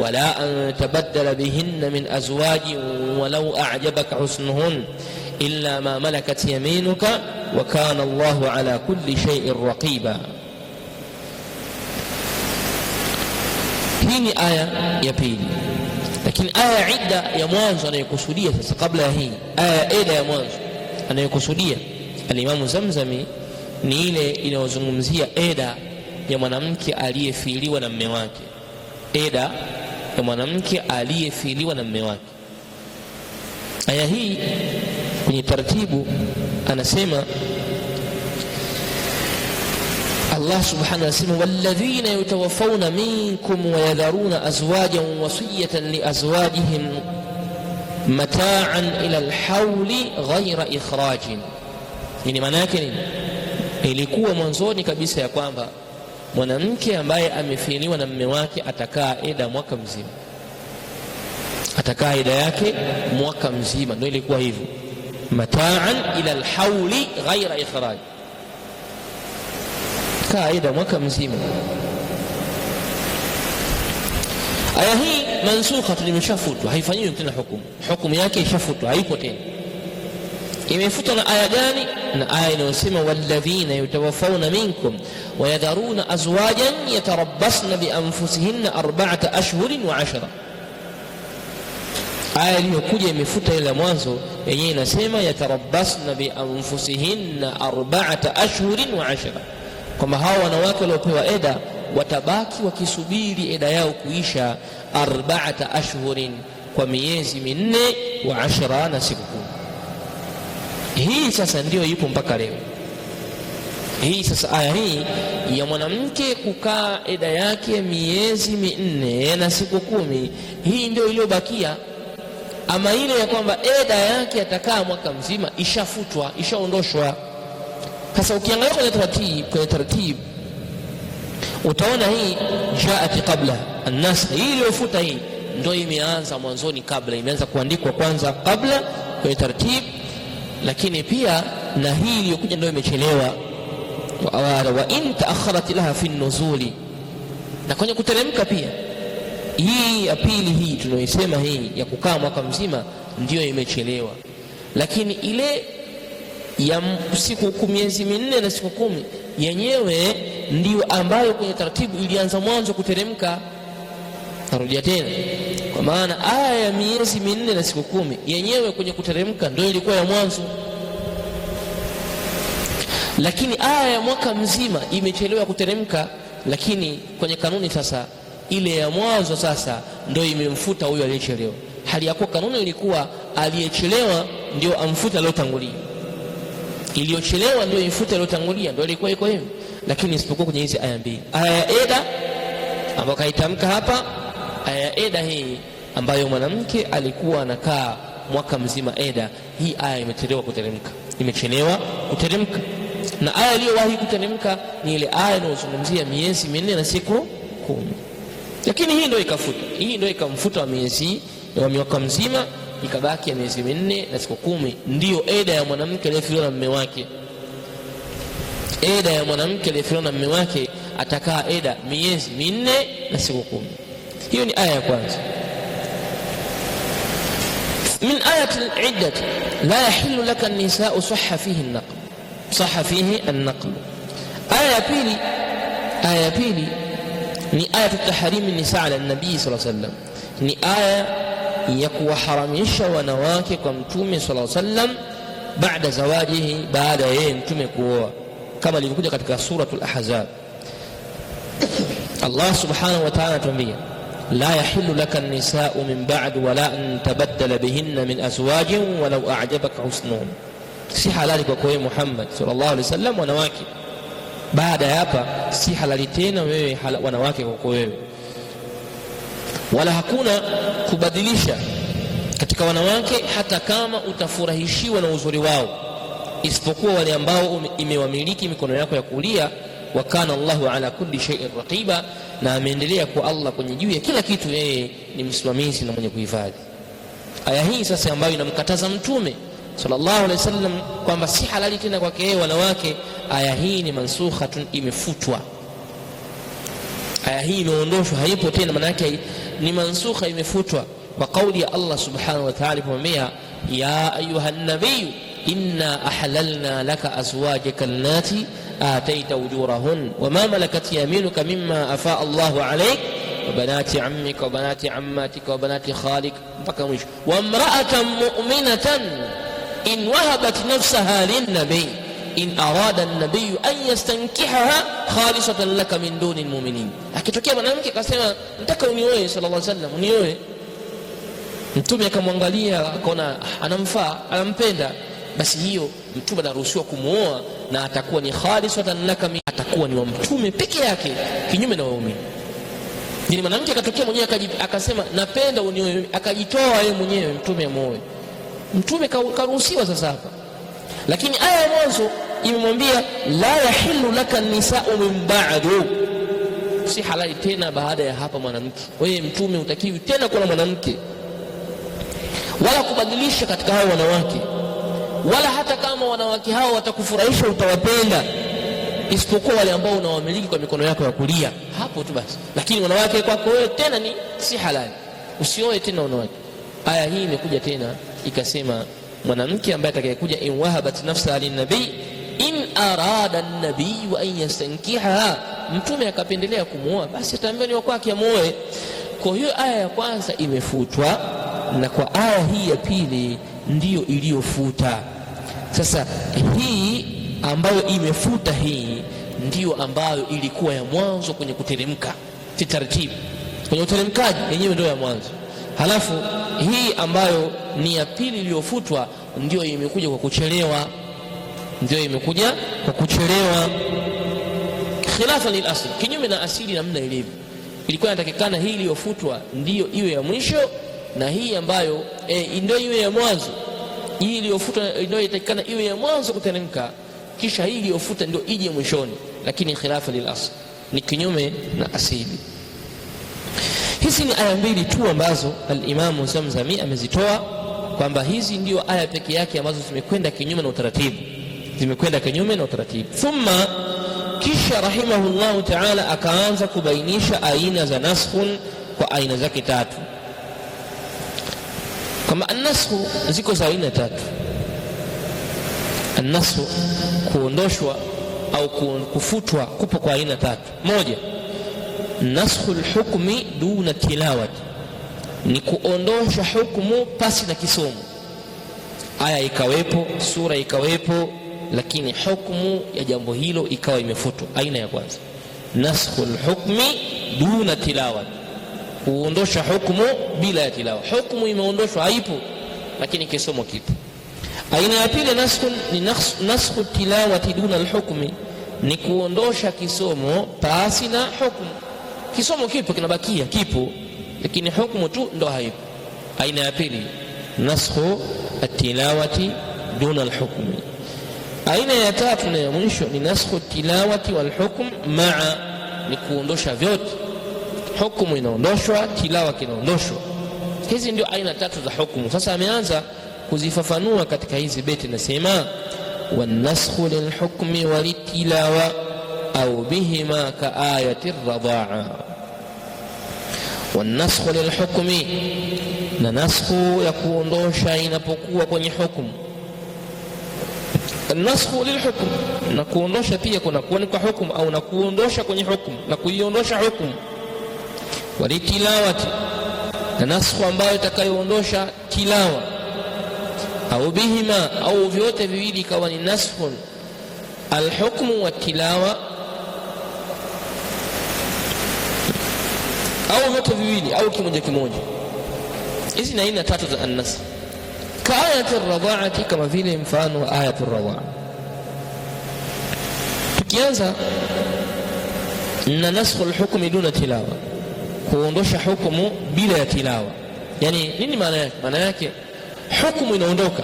Speaker 1: wala an tabaddala bihinna min azwajin walau a'jabaka husnuhun illa ma malakat yaminuka wa kana Allahu ala kulli shay'in raqiba. Hii ni aya ya pili. Lakini aya ya idda ya mwanzo anayokusudia sasa, kabla ya hii aya ya eda ya mwanzo anayokusudia Al-Imam Zamzami ni ile inayozungumzia eda ya mwanamke aliyefiliwa na mume wake. Eda ya mwanamke aliyefiliwa na mume wake. Aya hii kwenye taratibu anasema Allah subhanahu wa ta'ala, walladhina yatawaffawna minkum wa yadharuna azwajan wasiyatan liazwajihim mata'an ila alhawli ghayra ikhrajin. Ni maana yake nini? Ilikuwa mwanzoni kabisa ya kwamba mwanamke ambaye amefiliwa na mume wake atakaa eda mwaka mzima, atakaa eda yake mwaka mzima. Ndio ilikuwa hivyo, mata'an ila alhawli ghayra ikhraj, kaida mwaka mzima. Aya hii mansukha, imeshafutwa, haifanyiwi tena hukumu yake ishafutwa, haipo tena. Imefutwa na aya gani? Na aya inayosema walladhina yatawaffawna minkum wa yadharuna azwajan yatarabbasna bi anfusihinna arba'ata ashhurin wa 10. Aya iliyokuja imefuta ile mwanzo, yenyewe inasema yatarabbasna bi anfusihinna arba'ata ashhurin wa 10, kwamba hao wanawake waliopewa eda watabaki wakisubiri eda yao kuisha arba'ata ashhurin, kwa miezi minne, wa 10 na siku 10. Hii sasa ndio ipo mpaka leo. Hii sasa aya hii ya mwanamke kukaa eda yake miezi minne na siku 10, hii ndio iliyobakia. Ama ile ya kwamba eda yake atakaa mwaka mzima ishafutwa, ishaondoshwa. Sasa ukiangalia kwenye taratibu utaona hii jaati qabla an-nasakh, hii iliyofuta hii ndio imeanza mwanzoni, kabla imeanza kuandikwa kwanza kabla kwenye taratibu, lakini pia na hii iliyokuja ndio imechelewa. Wa in taakharat laha fi an-nuzuli, na kwenye kuteremka pia hii ya pili hii tunayoisema hii ya kukaa mwaka mzima ndio imechelewa. Lakini ile ya siku miezi minne na siku 10 yenyewe ndio ambayo kwenye taratibu ilianza mwanzo kuteremka. Narudia tena, kwa maana aya ya miezi minne na siku 10 yenyewe kwenye kuteremka ndio ilikuwa ya mwanzo, lakini aya ya mwaka mzima imechelewa kuteremka. Lakini kwenye kanuni sasa ile ya mwanzo sasa ndio imemfuta huyo aliyechelewa, hali ya kuwa kanuni ilikuwa aliyechelewa ndio amfuta aliyotangulia, iliyochelewa ndio imfuta aliyotangulia, ndio ilikuwa iko hivyo. Lakini isipokuwa kwenye hizi aya mbili, aya ya eda ambayo kaitamka hapa, aya ya eda hii ambayo mwanamke alikuwa anakaa mwaka mzima eda, hii aya imechelewa kuteremka. Na aya iliyowahi kuteremka ni ile aya inayozungumzia miezi minne na siku 10. Lakini hii ndio ikamfuta wa miezi wa mwaka mzima, ikabaki ya miezi 4 na siku 10. Ndio eda ya mwanamke aliyefiliwa na mume wake. Eda ya mwanamke aliyefiliwa na mume wake atakaa eda miezi 4 na siku 10. hiyo ni aya ya kwanza. من آية العدة لا يحل لك النساء صح فيه النقل. آية بيلي ni aya tahrim nisa ala nabii sallallahu alaihi wasallam, ni aya ya kuwaharamisha wanawake kwa mtume sallallahu alaihi wasallam baada zawajihi, baada yeye mtume kuoa, kama ilivyokuja katika suratul ahzab. Allah subhanahu wa ta'ala atuambia la yahillu laka an-nisa'u min ba'd wa la an tabaddala bihinna min azwajin walau a'jabaka husnuhum, si halali kwa wewe Muhammad sallallahu alaihi wasallam wanawake baada ya hapa, si halali tena wewe wanawake kwa wewe, wala hakuna kubadilisha katika wanawake hata kama utafurahishiwa na uzuri wao, isipokuwa wale ambao imewamiliki mikono yako ya kulia. Wa kana Allahu ala kulli shay'in raqiba, na ameendelea kwa Allah kwenye juu ya kila kitu, yeye ni msimamizi na mwenye kuhifadhi. Aya hii sasa ambayo inamkataza mtume sallallahu alaihi wasallam kwamba si halali tena kwake yeye wanawake, aya hii ni mansukhatun, imefutwa. Aya hii imeondoshwa, haipo tena, maana yake ni mansukha, imefutwa kwa kauli ya Allah subhanahu wa ta'ala kumwambia ya ayuhan nabiy inna ahlalna laka azwajaka allati ataita ujurahun wama malakat yaminuka mimma afaa Allahu alayk wa banati ammika wa banati ammatika wa banati khalik, mpaka mwisho. Wa imra'atan mu'minatan in wahabat nafsaha lin-nabiy in arada an-nabiy an yastankihaha khalisatan laka min duni al-mu'minin. Akitokea mwanamke akasema nataka unioe, sallallahu alaihi wasallam, unioe, mtume akamwangalia akaona anamfaa, anampenda, basi hiyo mtume anaruhusiwa kumuoa na atakuwa ni khalisatan laka, atakuwa ni wa mtume peke yake, kinyume na waumini. Ni mwanamke akatokea mwenyewe akasema napenda unioe, akajitoa yeye mwenyewe mtume amuoe, mtume karuhusiwa sasa hapa. Lakini aya ya mwanzo imemwambia la yahillu laka nisa'u min ba'du, si halali tena baada ya hapa mwanamke. Wewe mtume utakiwi tena kuwa mwanamke wala kubadilisha katika hao wanawake, wala hata kama wanawake hao watakufurahisha utawapenda, isipokuwa wale ambao unawamiliki kwa mikono yako ya kulia, hapo tu basi. Lakini wanawake kwako wewe tena ni si halali, usioe tena wanawake. Aya hii imekuja tena ikasema mwanamke ambaye atakayekuja in wahabat nafsaha lin-nabii in arada an-nabii an yastankihaha, mtume akapendelea kumuoa, basi ataambiwa ni wake amuoe. Kwa hiyo aya ya kwanza imefutwa na kwa aya hii ya pili ndiyo iliyofuta. Sasa hii ambayo imefuta hii ndiyo ambayo ilikuwa ya mwanzo kwenye kuteremka taratibu, kwenye uteremkaji yenyewe ndio ya mwanzo. Halafu hii ambayo ni ya pili iliyofutwa ndio imekuja kwa kuchelewa, khilafa lil asli, kinyume na asili namna ilivyo. Ilikuwa inatakikana hii iliyofutwa ndiyo iwe ya mwisho na hii ambayo ndio iwe ya mwanzo. Hii iliyofutwa ndio inatakikana iwe ya mwanzo kuteremka, kisha hii iliyofuta ndio ije mwishoni, lakini khilafa lil asli, ni kinyume na asili. Hizi ni aya mbili tu ambazo al-Imam Zamzami amezitoa kwamba hizi ndio aya pekee yake ambazo zimekwenda kinyume na utaratibu, Thumma kisha rahimahullahu ta'ala akaanza kubainisha aina za naskhun kwa aina zake tatu, kama an-naskhu ziko za aina tatu. An-naskhu, kuondoshwa au kufutwa, kupo kwa aina tatu. Moja, naskhul hukmi duna tilawati, ni kuondosha hukumu pasi na kisomo. Aya ikawepo, sura ikawepo, lakini hukumu ya jambo hilo ikawa imefutwa. Aina ya kwanza naskhul hukmi duna tilawati, kuondosha hukumu bila ya tilawa. Hukumu imeondoshwa, haipo, lakini kisomo kipo. Aina ya pili ni naskhu tilawati duna alhukmi, ni kuondosha kisomo pasi na hukumu. Kisomo kipo, kinabakia kipo, lakini hukumu tu ndo haipo. Aina ya pili naskhu at-tilawati duna al-hukmi. Aina ya tatu na ya mwisho ni naskhu at-tilawati wal-hukm ma'a, ni kuondosha vyote, hukumu inaondoshwa, tilawa kinaondoshwa. Hizi ndio aina tatu za hukumu. Sasa ameanza kuzifafanua katika hizi beti, nasema wanasakhu lilhukmi walitilawa au bihima ka ayati radhaa. Wanasakhu lilhukmi, na naskhu ya kuondosha inapokuwa kwenye hukumu. Naskhu lilhukm, na kuondosha pia kuna kuwa ni kwa hukumu au na kuondosha kwenye hukumu na kuiondosha hukumu. Walitilawati, na naskhu ambayo itakayoondosha tilawa, au bihima, au vyote viwili ikawa ni naskhun alhukmu wa tilawa, au vyote viwili au kimoja kimoja. Hizi ni aina tatu za an-nasakh. Ka ayati radhaati, kama vile mfano wa ayati radhaa. Tukianza na nasakhu alhukmi duna tilawa, kuondosha hukumu bila ya tilawa. Yani nini maana yake? Maana yake hukumu inaondoka,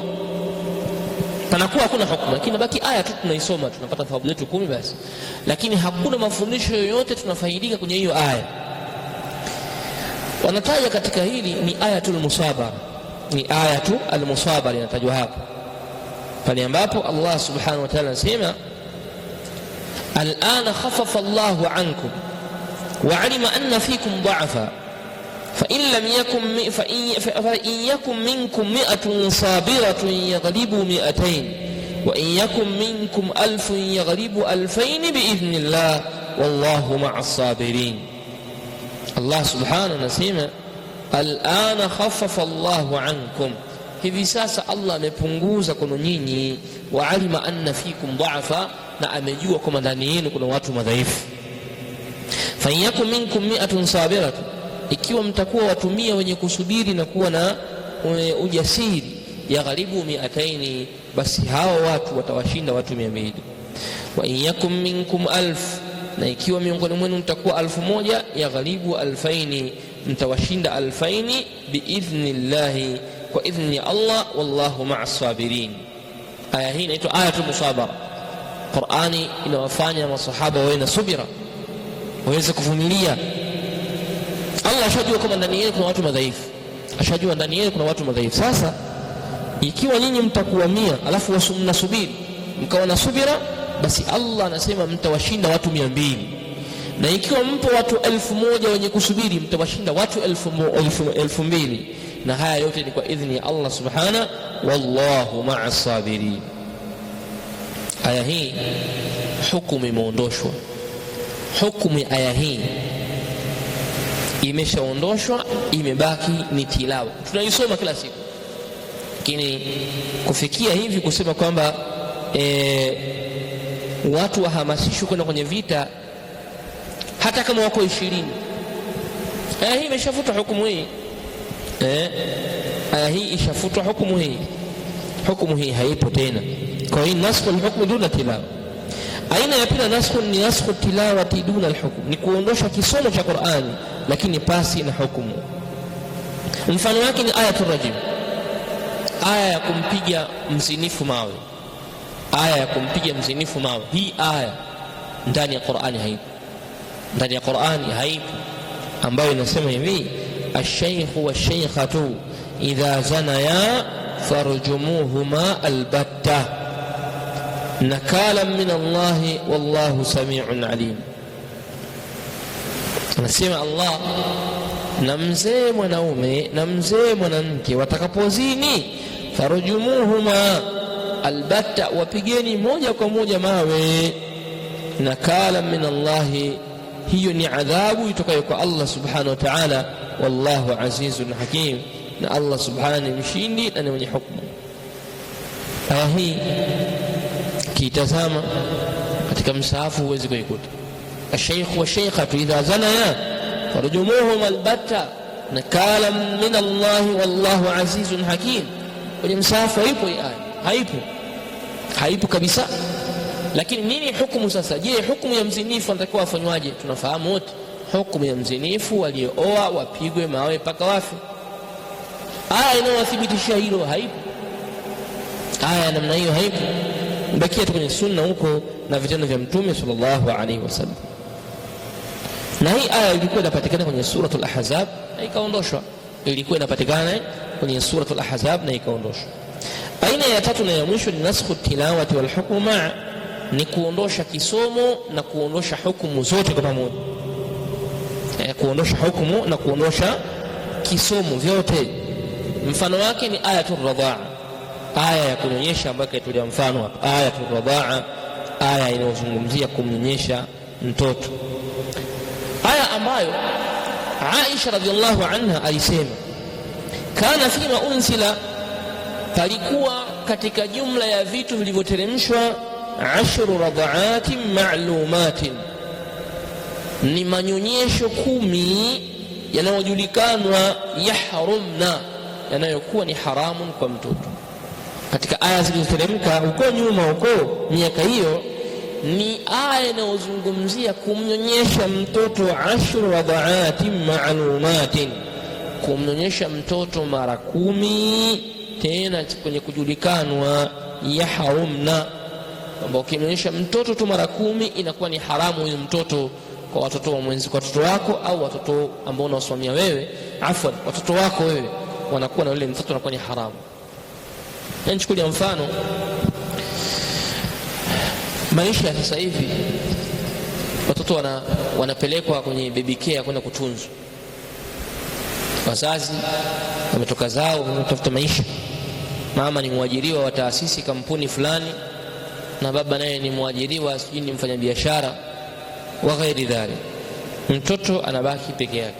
Speaker 1: panakuwa hakuna hukumu, lakini baki aya tu tunaisoma, tunapata thawabu zetu 10 basi, lakini hakuna mafundisho yoyote tunafaidika kwenye hiyo aya. Wanataja katika hili ni ayatul musabara, ni ayatu al-musabara inatajwa hapa pale ambapo Allah subhanahu wa ta'ala anasema al'ana khaffafa Allahu ankum wa 'alima anna fikum dha'fa fa in yakum minkum mi'atun sabiratun yaghlibu mi'atayn wa in yakum minkum alfun yaghlibu alfayn bi'idhnillah wallahu ma'as sabirin. Allah subhanahu anasema al'ana khaffafa Allahu ankum, hivi sasa Allah amepunguza kwenu nyinyi, wa alima anna fikum dha'fa, na amejua kwamba ndani yenu kuna watu madhaifu. Fa yakum minkum mi'atun sabiratun, ikiwa mtakuwa watu 100 wenye kusubiri na kuwa na ujasiri, yaghlibu mi'ataini, basi hao watu watawashinda watu 200. Wa in yakum minkum alf, na ikiwa miongoni mwenu mtakuwa 1000, yaghlibu alfaini, mtawashinda alfaini biidhnillahi, kwa idhni ya Allah, wallahu ma'as sabirin. Aya hii inaitwa ayatul musabara. Qur'ani inawafanya masahaba wawe na subira, waweze kuvumilia. Allah ashajua kama ndani yenu kuna watu madhaifu, ashajua ndani yenu kuna watu madhaifu. Sasa ikiwa nyinyi mtakuwa 100 alafu mnasubiri mkawa na subira, basi Allah anasema mtawashinda watu 200. Na ikiwa mpo watu 1000 wenye kusubiri, mtawashinda watu 2000. Na haya yote ni kwa idhni ya Allah subhanahu, wallahu ma'as sabirin. Aya hii hukumu imeondoshwa, hukumu ya aya hii imeshaondoshwa, imebaki ni tilawa. Tunaisoma kila siku, lakini kufikia hivi kusema kwamba watu wahamasishwe kwenda kwenye vita hata kama wako 20, aya hii imeshafutwa hukumu hii. Aya hii ishafutwa hukumu hii, hukumu hii haipo tena. Kwa hiyo nasakhu al-hukm duna tilawa. Aina ya pili nasakhu ni nasakhu tilawati duna al-hukm, ni kuondosha kisomo cha Qur'ani lakini pasi na hukumu. Mfano wake ni ayatul rajim, aya ya kumpiga mzinifu mawe. Aya ya kumpiga mzinifu mawe, hii aya ndani ya Qur'ani haipo, ndani ya Qur'ani haipo, ambayo inasema hivi: ash-shaykhu wash-shaykhatu idha zanaya farjumuhuma albatta nakalan min Allah wallahu sami'un alim. Anasema Allah, na mzee mwanaume na mzee mwanamke watakapozini, farjumuhuma albatta, wapigeni moja kwa moja mawe, nakala min Allah, hiyo ni adhabu itokayo kwa Allah subhanahu wa ta'ala, wallahu azizun hakim, na Allah subhanahu ni mshindi na ni mwenye hukumu. Aya hii kitazama katika msahafu huwezi kuikuta ash-shaykhu wash-shaykhatu idha zanaya farjumuhum albatta nakala min Allah wallahu azizun hakim. Kwenye msahafu haipo hii aya, haipo kabisa. Lakini nini hukumu sasa? Je, hukumu ya mzinifu anatakiwa afanywaje? Tunafahamu wote hukumu ya mzinifu aliyooa wapigwe mawe mpaka wafe. Aya inayowathibitishia hilo haipo, aya namna hiyo haipo. Mbakia tu kwenye sunna huko na vitendo vya Mtume sallallahu alaihi wasallam. Na hii aya ilikuwa inapatikana kwenye suratul Ahzab na ikaondoshwa, ilikuwa inapatikana kwenye suratul Ahzab na ikaondoshwa. Aina ya tatu na ya mwisho ni nasxu tilawati wal hukmu ma'a, ni kuondosha kisomo na kuondosha hukumu zote kwa pamoja. Kuondosha hukumu na kuondosha kisomo vyote. Mfano wake ni ayatul radhaa, aya ya kunyonyesha ambayo kaitolea mfano hapa. Ayatul radhaa, aya inayozungumzia kumnyonyesha mtoto, aya ambayo Aisha radhiallahu anha alisema kana fima unsila, palikuwa katika jumla ya vitu vilivyoteremshwa 10 radhaatin ma'lumatin, ni manyonyesho 10 yanayojulikanwa, yahrumna, yanayokuwa ni haramu kwa mtoto. Katika aya zilizoteremka huko nyuma, huko miaka hiyo, ni aya inayozungumzia kumnyonyesha mtoto 10 radhaatin ma'lumatin, kumnyonyesha mtoto mara 10, tena kwenye kujulikanwa, yahrumna, kwamba ukimnyonyesha mtoto tu mara 10 inakuwa ni haramu huyo mtoto kwa watoto wa mwenzi, kwa watoto wako au watoto ambao unawasimamia wewe, afwan, watoto wako wewe wanakuwa na yule mtoto, anakuwa ni haramu. Nichukulia mfano maisha sasa hivi, watoto wanapelekwa kwenye baby care kwenda kutunzwa. Wazazi wametoka zao wanatafuta maisha, mama ni mwajiriwa wa taasisi kampuni fulani, na baba naye ni mwajiriwa sijui ni mfanyabiashara wa ghairi dhalik. Mtoto anabaki peke yake,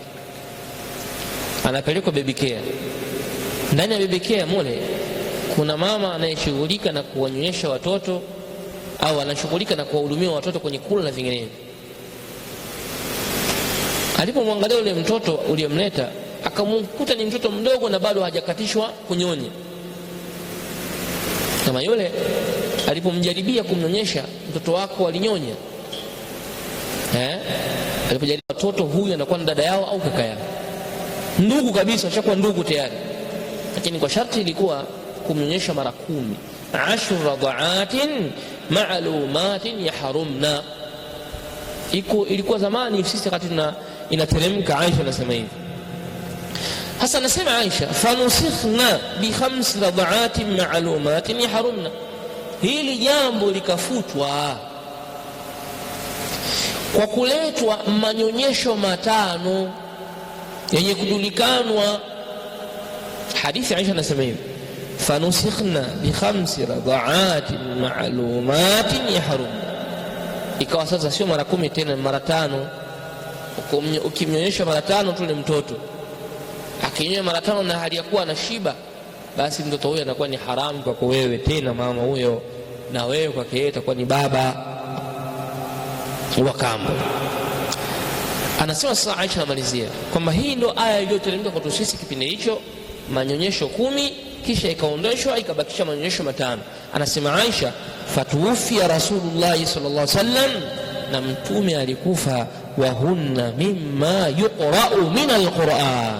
Speaker 1: anapelekwa baby care. Ndani ya baby care mule kuna mama anayeshughulika na kuwanyonyesha watoto au anashughulika na kuwahudumia watoto kwenye kula na vinginevyo. Alipomwangalia yule mtoto uliyemleta, akamkuta ni mtoto mdogo na bado hajakatishwa kunyonya. Kama yule alipomjaribia kumnyonyesha, mtoto wako alinyonya, alipojaribu watoto, huyu anakuwa dada yao au kaka yao, ndugu kabisa, ashakuwa ndugu tayari. Lakini kwa sharti ilikuwa kumnyonyesha mara 10, 10 radhaatin ma'lumatin yahrumna. Ilikuwa zamani, sisi wakati inateremka. Aisha anasema hivi, hasa anasema Aisha, fanusikhna bi 5 radhaatin ma'lumatin yahrumna, hili jambo likafutwa kwa kuletwa manyonyesho 5 yenye kujulikanwa. Hadithi Aisha anasema hivi, fanusikhna bi 5 radhaatin ma'lumatin yahrumna, ikawa sasa sio mara 10 tena, mara 5. Ukimnyonyesha mara 5 tu ni mtoto, akinyonya mara 5 na hali ya kuwa anashiba, basi mtoto huyo anakuwa ni haramu kwako wewe, tena mama huyo, na wewe kwake yeye itakuwa ni baba wa kambo. Anasema sasa Aisha anamalizia kwamba hii ndio aya iliyoteremka kwa sisi kipindi hicho, manyonyesho 10, kisha ikaondoshwa ikabakisha manyonyesho 5. Anasema Aisha, fatuwafia Rasulullah sallallahu alaihi wasallam, na mtume alikufa, wa hunna mimma yuqra'u min alquran,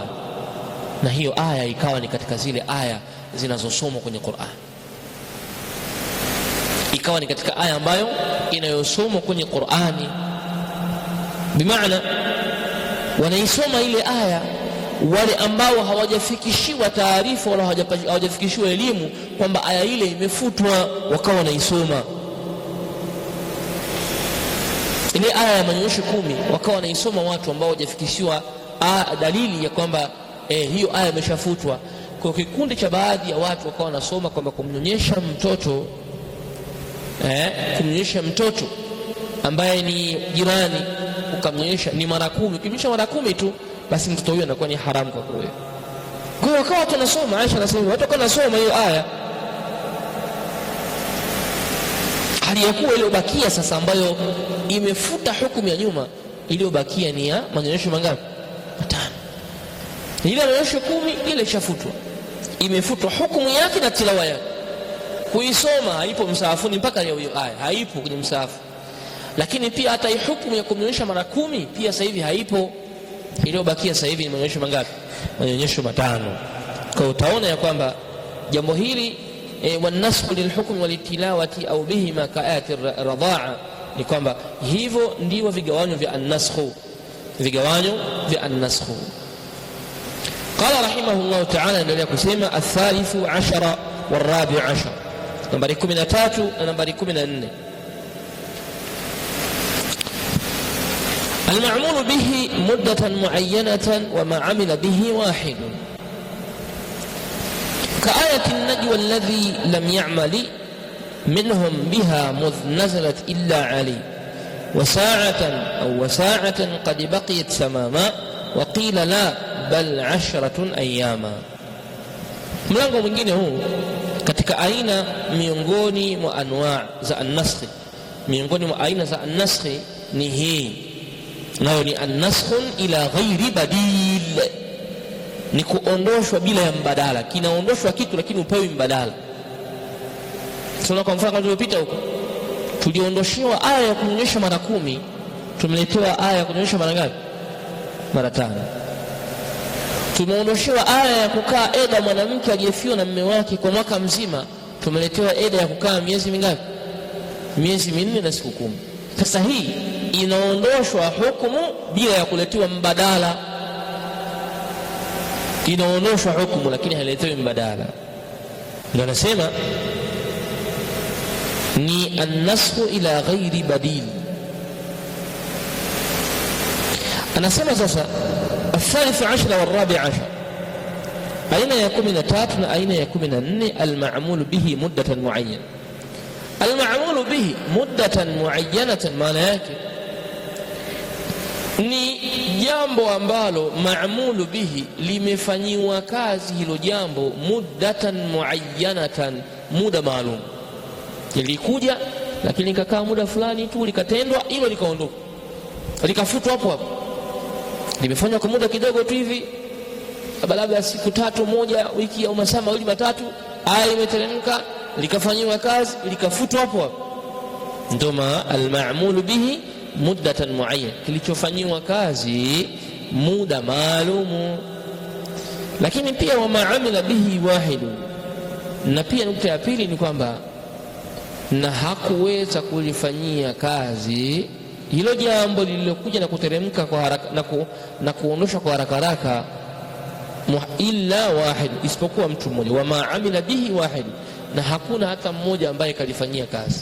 Speaker 1: na hiyo aya ikawa ni katika zile aya zinazosomwa kwenye Qur'an, ikawa ni katika aya ambayo inayosomwa kwenye Qur'ani. Bimaana wanaisoma ile aya wale ambao hawajafikishiwa taarifa wala hawajafikishiwa elimu kwamba aya ile imefutwa, wakawa wanaisoma ile aya ya manyonyesho 10, wakawa wanaisoma watu ambao hawajafikishiwa dalili ya kwamba hiyo aya imeshafutwa. Kwa kikundi cha baadhi ya watu wakawa wanasoma kwamba kumnyonyesha mtoto kumnyonyesha mtoto ambaye ni jirani, ukamnyonyesha ni mara 10, ukimnyonyesha mara 10 tu, basi mtoto huyo anakuwa ni haramu kwa wewe. Kwa hiyo wakawa tunasoma, Aisha anasema watu wanasoma hiyo aya, hali ya kuwa iliyobakia sasa ambayo imefuta hukumu ya nyuma, iliyobakia ni ya manyonyesho mangapi? 5. Ile manyonyesho 10 ile ishafutwa, imefutwa hukumu yake na tilawa yake. Kuisoma haipo msahafuni mpaka leo, hiyo aya haipo kwenye msahafu. Lakini pia hata hii hukumu ya kumnyonyesha mara 10 pia sasa hivi haipo. Iliyobakia sasa hivi ni manyonyesho mangapi? Manyonyesho 5. Kwa utaona ya kwamba jambo hili wanasku lilhukmi walitilawati au bihima kaayati radhaa, ni kwamba hivyo ndivyo vigawanyo vya annasku. vigawanyo vya an-nasakh. Qala rahimahullah ta'ala, endelea kusema athalithu ashara warabi ashar, nambari 13 na nambari 14. المعمول به مدة معينة وما عمل به واحد، كآية النجوى الذي لم يعمل منهم بها مذ نزلت إلا علي وساعة قد بقيت سماما وقيل لا بل 10 أياما. mlango mwingine huu katika aina miongoni mwa anwa za an-nasakh, miongoni mwa aina za an-nasakh ni hii, nayo ni an-nasakh ila ghairi badil, ni kuondoshwa bila ya mbadala. Kinaondoshwa kitu lakini upewi mbadala. Sasa kwa mfano tulipita huko, tuliondoshewa aya ya kunyonyesha mara 10, tumeletewa aya ya kunyonyesha mara ngapi? Mara 5. Tumeondoshewa aya ya kukaa eda mwanamke aliyefiwa na mume wake kwa mwaka mzima, tumeletewa eda ya kukaa miezi mingapi? Miezi 4 na siku 10. Sasa hii inaondoshwa hukumu bila ya kuletewa mbadala. Inaondoshwa hukumu lakini hailetewi mbadala. Ndio anasema ni an-nasakh ila ghairi badil. Anasema sasa الثالث عشر والرابع عشر، أين يكون 13 أين يكون 14. المعمول به مدة معينة. المعمول به مدة معينة maana yake ni jambo ambalo maamulu bihi limefanyiwa kazi hilo jambo muddatan muayyanatan, muda maalum. Lilikuja lakini likakaa muda fulani tu, likatendwa hilo, likaondoka, likafutwa hapo hapo. Limefanywa kwa muda kidogo tu hivi, baada ya siku 3, moja, wiki au masaa 2 3, aya imeteremka, likafanywa kazi, likafutwa hapo hapo. Ndio al-ma'mul bihi muddatan muayyan, kilichofanywa kazi muda maalumu. Lakini pia wa ma'amila bihi wahidu, na pia nukta ya pili ni kwamba na hakuweza kulifanyia kazi hilo jambo lililokuja na kuteremka kwa haraka na kuondosha kwa haraka haraka illa wahid, isipokuwa mtu mmoja. Wa ma'amila bihi wahid, na hakuna hata mmoja ambaye kalifanyia kazi.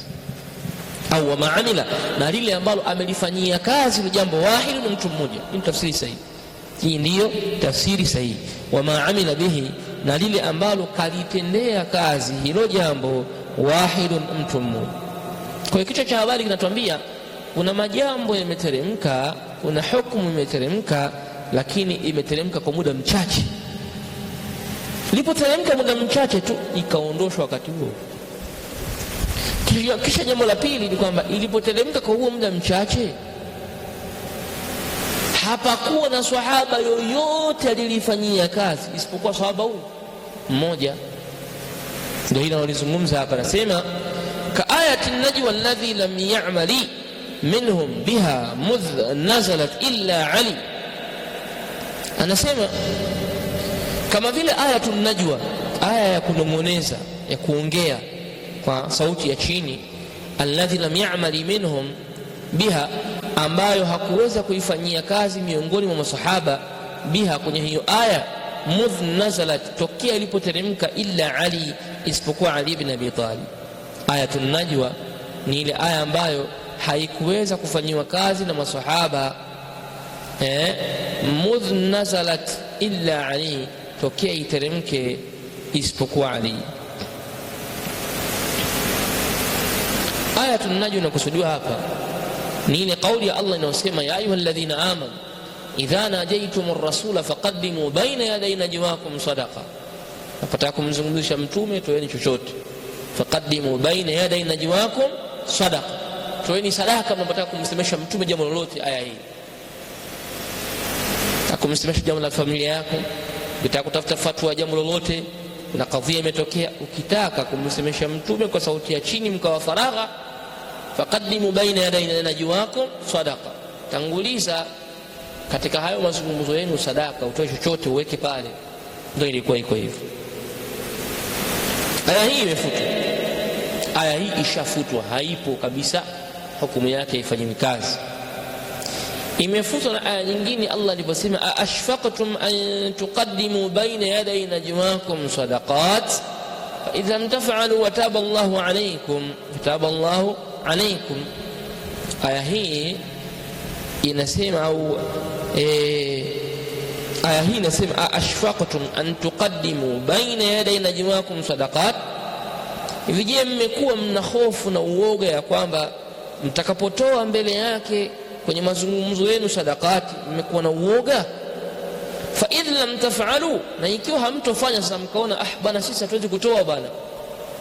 Speaker 1: Au wa ma'amila, na lile ambalo amelifanyia kazi ni jambo wahid, ni mtu mmoja. Ni tafsiri sahihi, hii ndiyo tafsiri sahihi. Wa ma'amila bihi, na lile ambalo kalitendea kazi hilo jambo wahidun, mtu mmoja. Kwa hiyo kichwa cha habari kinatuambia kuna majambo yameteremka, kuna hukumu imeteremka, lakini imeteremka kwa muda mchache. Ilipoteremka muda mchache tu ikaondoshwa wakati huo. Kisha jambo la pili ni kwamba ilipoteremka kwa huo muda mchache, hapakuwa na sahaba yoyote alilifanyia kazi isipokuwa sahaba huyu mmoja. Ndio hilo analizungumza hapa, anasema ka ayati an-najwa alladhi lam ya'mali minhum biha mudh nazalat illa Ali. Anasema kama vile ayatun najwa, aya ya kunong'oneza, ya kuongea kwa sauti ya chini, alladhi lam ya'mali minhum biha, ambayo hakuweza kuifanyia kazi miongoni mwa masahaba, biha, kwenye hiyo aya, mudh nazalat, tokea ilipoteremka, illa Ali, isipokuwa Ali ibn Abi Talib. Ayatun najwa ni ile aya ambayo haikuweza kufanyiwa kazi na masahaba, mudh nazalat illa Ali, tokea iteremke isipokuwa Ali. Ayatun najwa inakusudiwa hapa ni ile kauli ya Allah inayosema ya ayyuhalladhina amanu idha najaytumur rasula faqaddimu baina yaday najwakum sadaqa. Napata kumzungumzisha mtume, toeni chochote. Faqaddimu baina yaday najwakum sadaqa, toeni sadaka mnapotaka kumsemesha mtume jambo lolote. Aya hii akumsemesha jambo la familia yako, ukitaka kutafuta fatwa jambo lolote, kuna kadhia imetokea, ukitaka kumsemesha mtume kwa sauti ya chini mkawa faragha, faqaddimu baina yaday najwakum sadaqa, tanguliza katika hayo mazungumzo yenu sadaka, utoe chochote uweke pale. Ndio ilikuwa iko hivyo. Aya hii imefutwa, aya hii ishafutwa, haipo kabisa, hukumu yake ifanywe kazi. Imefutwa na aya nyingine Allah aliposema ashfaqtum an tuqaddimu baina yaday najwakum sadaqat fa idha lam taf'alu wa taba Allahu alaykum taba Allahu alaykum. Aya hii inasema au aya hii inasema ashfaqtum an tuqaddimu baina yaday najwakum sadaqat, hivi je mmekuwa mna hofu na uoga ya kwamba mtakapotoa mbele yake kwenye mazungumzo yenu sadaqati mmekuwa na uoga? Fa idh lam taf'alu, na ikiwa hamtofanya sasa mkaona bana sisi hatuwezi kutoa bana,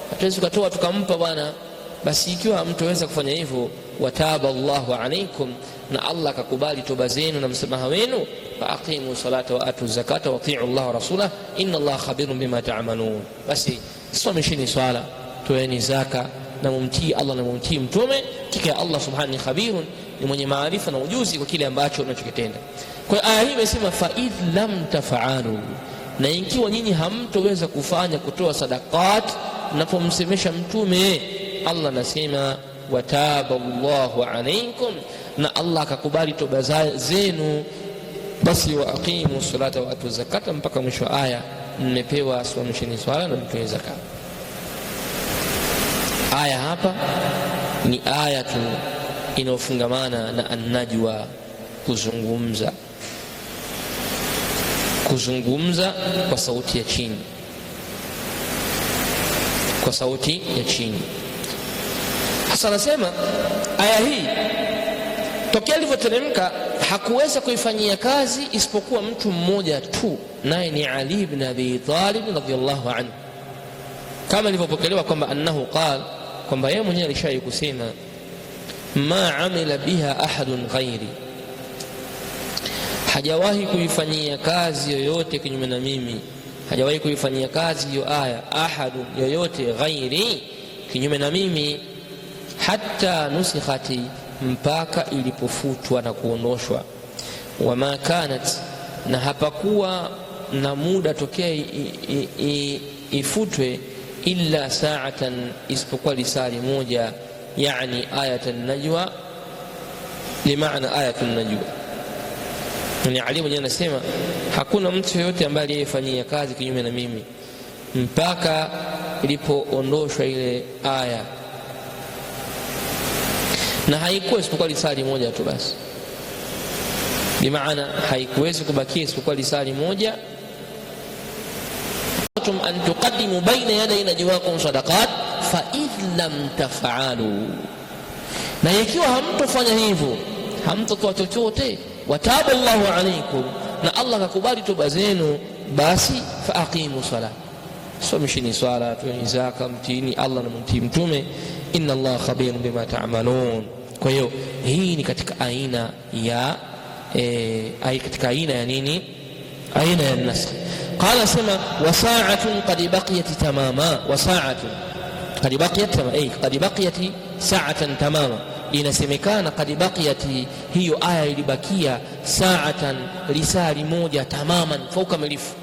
Speaker 1: hatuwezi kutoa tukampa bana, basi ikiwa hamtoweza kufanya hivyo wataba Allahu alaykum, na Allah akakubali toba zenu na msamaha wenu, fa aqimu salata wa atu zakata wa ati'u Allah wa rasulahu inna Allah khabirun bima ta'malun. Basi simamisheni swala, toeni zaka na mumtii Allah na mumtii mtume, kika Allah subhanahu khabirun, ni mwenye maarifa na ujuzi kwa kile ambacho unachokitenda. Kwa aya hii imesema fa idh lam taf'alu, na ikiwa nyinyi hamtoweza kufanya kutoa sadaqat mnapomsemesha mtume, Allah anasema wataba Allahu alaykum, na Allah akakubali toba zenu, basi wa aqimu salata wa atu zakata mpaka mwisho aya. Mmepewa simamisheni swala na mtoe zakat. Aya hapa ni aya tu inayofungamana na an-najwa, kuzungumza kwa sauti ya chini, kwa sauti ya chini. Hasa nasema aya hii tokea ilivyoteremka hakuweza kuifanyia kazi isipokuwa mtu mmoja tu, naye ni Ali ibn Abi Talib radhiyallahu anhu, kama ilivyopokelewa kwamba annahu qala, kwamba yeye mwenyewe alishawahi kusema ma amila biha ahadun ghairi, hajawahi kuifanyia kazi yoyote kinyume na mimi, hajawahi kuifanyia kazi hiyo aya ahadun yoyote ghairi, kinyume na mimi, hatta nusikhati, mpaka ilipofutwa na kuondoshwa, wama kanat, na hapakuwa na muda tokea ifutwe, illa sa'atan, isipokuwa lisali moja, yani ayatan najwa, limaana ayatun najwa. Ni Ali mwenyewe anasema hakuna mtu yote ambaye aliyefanyia kazi kinyume na mimi mpaka ilipoondoshwa ile aya, na haikuwa isipokuwa lisali moja tu basi, bimaana haikuwezi kubakia isipokuwa lisali moja. an tuqaddimu baina yaday najwakum sadaqat fa idh lam taf'alu, na ikiwa hamtofanya hivyo, hamtotoa chochote, wataba Allahu alaykum, na Allah akakubali toba zenu, basi fa aqimu salat, somesheni swala, toeni zaka, mtini Allah na mtii mtume, inna Allah khabirun bima ta'malun. Kwa hiyo hii ni katika aina ya katika aina ya nini? Aina ya nasakh. Qala sema wasa'atun qad baqiyat tamama, wasa'atun qad baqiyat tamama, qad baqiyat sa'atan tamama. Inasemekana qad baqiyat, hiyo aya ilibakia sa'atan, lisali moja, tamaman, kwa ukamilifu.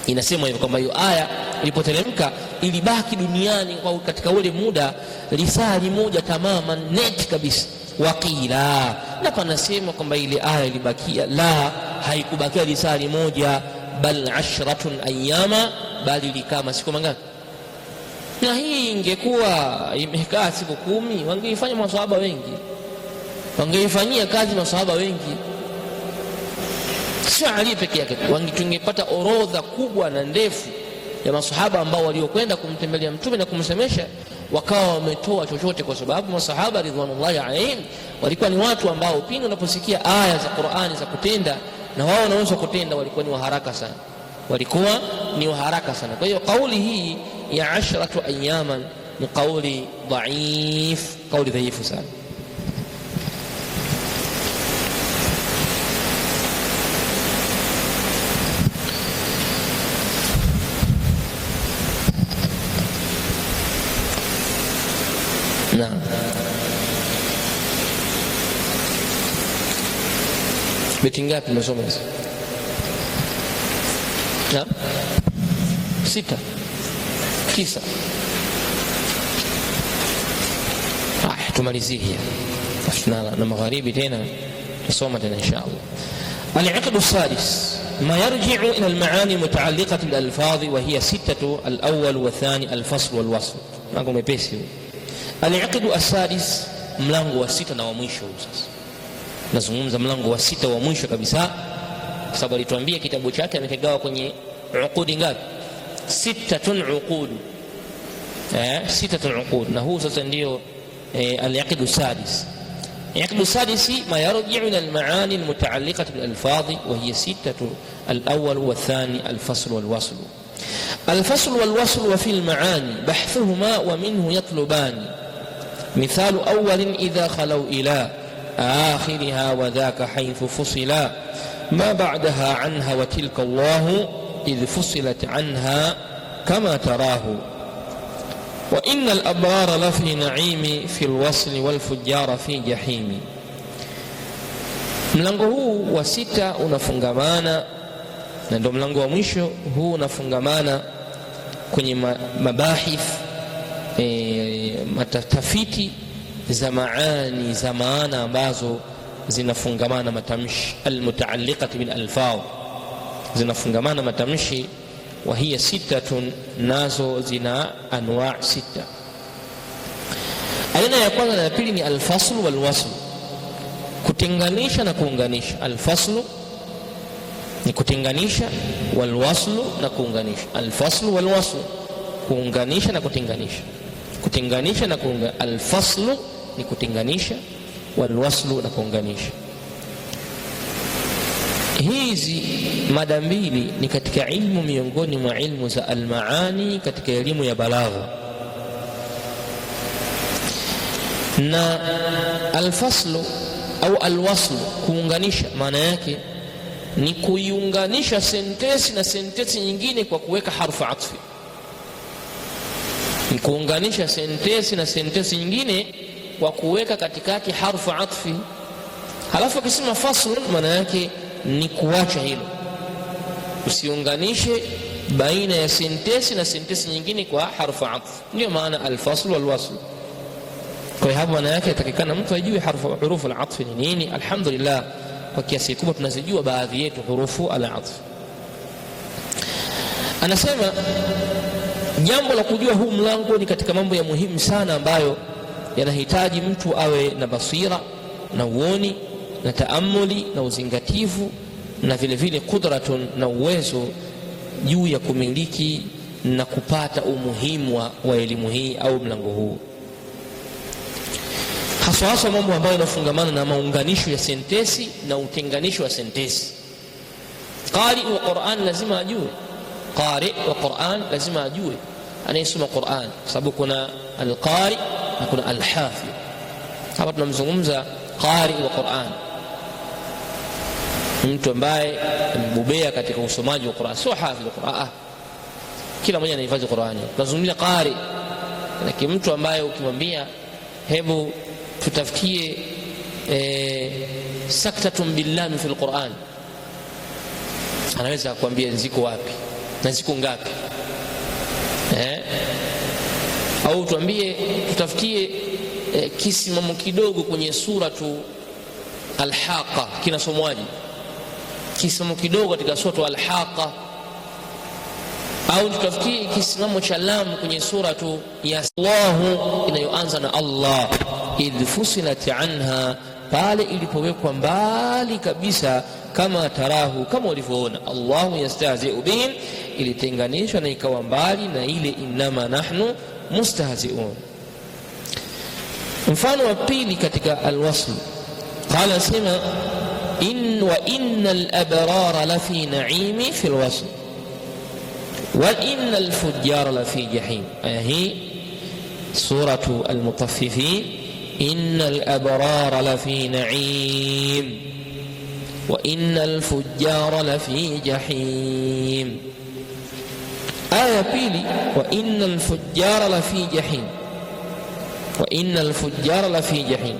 Speaker 1: Inasema hivyo kwamba hiyo aya ilipoteremka ilibaki duniani kwa katika ule muda lisali moja tamaman, net kabisa. Waqila, na panasema kwamba ile aya ilibakia, la, haikubakia lisali moja, bal 10 ayyama, bali likama siku mangapi? Na hii ingekuwa imekaa siku 10, wangeifanya maswahaba wengi, wangeifanyia kazi maswahaba wengi, sio Ali peke yake. Tungepata orodha kubwa na ndefu ya maswahaba ambao waliokwenda kumtembelea mtume na kumsemesha wakawa wametoa chochote, kwa sababu masahaba ridwanullahi alayhim walikuwa ni watu ambao pindi unaposikia aya za Qur'ani za kutenda na wao wanaweza kutenda, walikuwa ni waharaka sana, walikuwa ni waharaka sana. Kwa hiyo kauli hii ya 10 ayyaman ni kauli dhaif, kauli dhaifu sana. Naam, beti ngapi umesoma hizo? Naam, 6 9. Tumalizie na magharibi tena tusoma tena inshallah. Al-'aqd as-sadis ما يرجع إلى المعاني المتعلقة بالألفاظ وهي 6: الأول والثاني الفصل والوصل. Mlango mepesi. Al-'aqd as-sadis, mlango wa 6 na wa mwisho. Sasa nazungumza mlango wa 6 wa mwisho kabisa, kwa sababu alituambia kitabu chake amekigawa kwenye uqudi ngapi? 6 uqud. 6 uqud, na huu sasa ndio al-'aqd as-sadis. العقد السادس ما يرجع إلى المعاني المتعلقة بالألفاظ وهي 6: الأول والثاني الفصل والوصل. الفصل والوصل وفي المعاني بحثهما ومنه يطلبان. مثال أول إذا خلوا إلى آخرها وذاك حيث فصلا ما بعدها عنها وتلك الله إذ فصلت عنها كما تراه. وإن الأبرار لفي نعيم في الوصل والفجار في جحيم. Mlango huu wa 6 unafungamana na ndio mlango wa mwisho. Huu unafungamana kwenye mabahith, matafiti za maani, za maana ambazo zinafungamana matamshi, almutaalliqat bil alfaz, zinafungamana matamshi. وهي 6 nazo zina anwa' 6. Aina ya kwanza na ya pili ni al-fasl wal-wasl, kutenganisha na kuunganisha. Al-fasl ni kutenganisha, wal-wasl na kuunganisha. Al-fasl wal-wasl, kuunganisha na kutenganisha, kutenganisha na kuunganisha. Al-fasl ni kutenganisha, wal-wasl na kuunganisha. Hizi mada mbili ni katika ilmu miongoni mwa ilmu za almaani katika elimu ya balagha. Na alfaslu au alwaslu, kuunganisha, maana yake ni kuiunganisha sentensi na sentensi nyingine kwa kuweka harfu atfi. Ni kuunganisha sentensi na sentensi nyingine kwa kuweka katikati harfu atfi. Halafu akisema fasl, maana yake ni kuacha hilo, usiunganishe baina ya sentensi na sentensi nyingine kwa harfu atf. Ndio maana al-fasl wal-wasl. Kwa hiyo maana yake yatakikana mtu ajue hurufu al-atf ni nini. Alhamdulillah, kwa kiasi kikubwa tunazijua baadhi yetu hurufu al-atf. Anasema jambo la kujua huu mlango ni katika mambo ya muhimu sana ambayo yanahitaji mtu awe na basira na uoni na taamuli na uzingativu na vile vile qudratun, na uwezo juu ya kumiliki na kupata umuhimu wa elimu hii au mlango huu, hasa mambo ambayo yanafungamana na maunganisho ya sentensi na utenganisho wa sentensi. Qari wa Qur'an lazima ajue, qari wa Qur'an lazima ajue anayesoma Qur'an, sababu kuna al-qari na kuna al-hafidh. Hapa tunamzungumza qari wa Qur'an, mtu ambaye amebobea katika usomaji wa Qur'an, sio hafidh Qur'an. Kila mmoja anahifadhi Qur'ani. Tunazungumzia qari, lakini mtu ambaye ukimwambia hebu tutafikie saktatun billahi fil Qur'an, anaweza kuambia ziko wapi na ziko ngapi. Au tuambie tutafikie kisimamo kidogo kwenye suratu al-Haqa, kinasomwaje kisimamo kidogo katika suratu al-Haqa. Au tutafikie kisimamo cha lam kwenye suratu ya Allahu inayoanza na Allah, idh fusilat anha, pale ilipowekwa mbali kabisa, kama tarahu, kama ulivyoona. Allahu yastahzi'u bihim, ilitenganishwa na ikawa mbali na ile innama nahnu mustahzi'un. Mfano wa pili katika alwasl, qala sema innal abrara lafi na'imi fi alwasl wa innal fujjara lafi jahim. Aya hii suratu almutaffifin, innal abrara lafi na'im wa innal fujjara lafi jahim. Aya pili, wa innal fujjara lafi jahim, wa innal fujjara lafi jahim.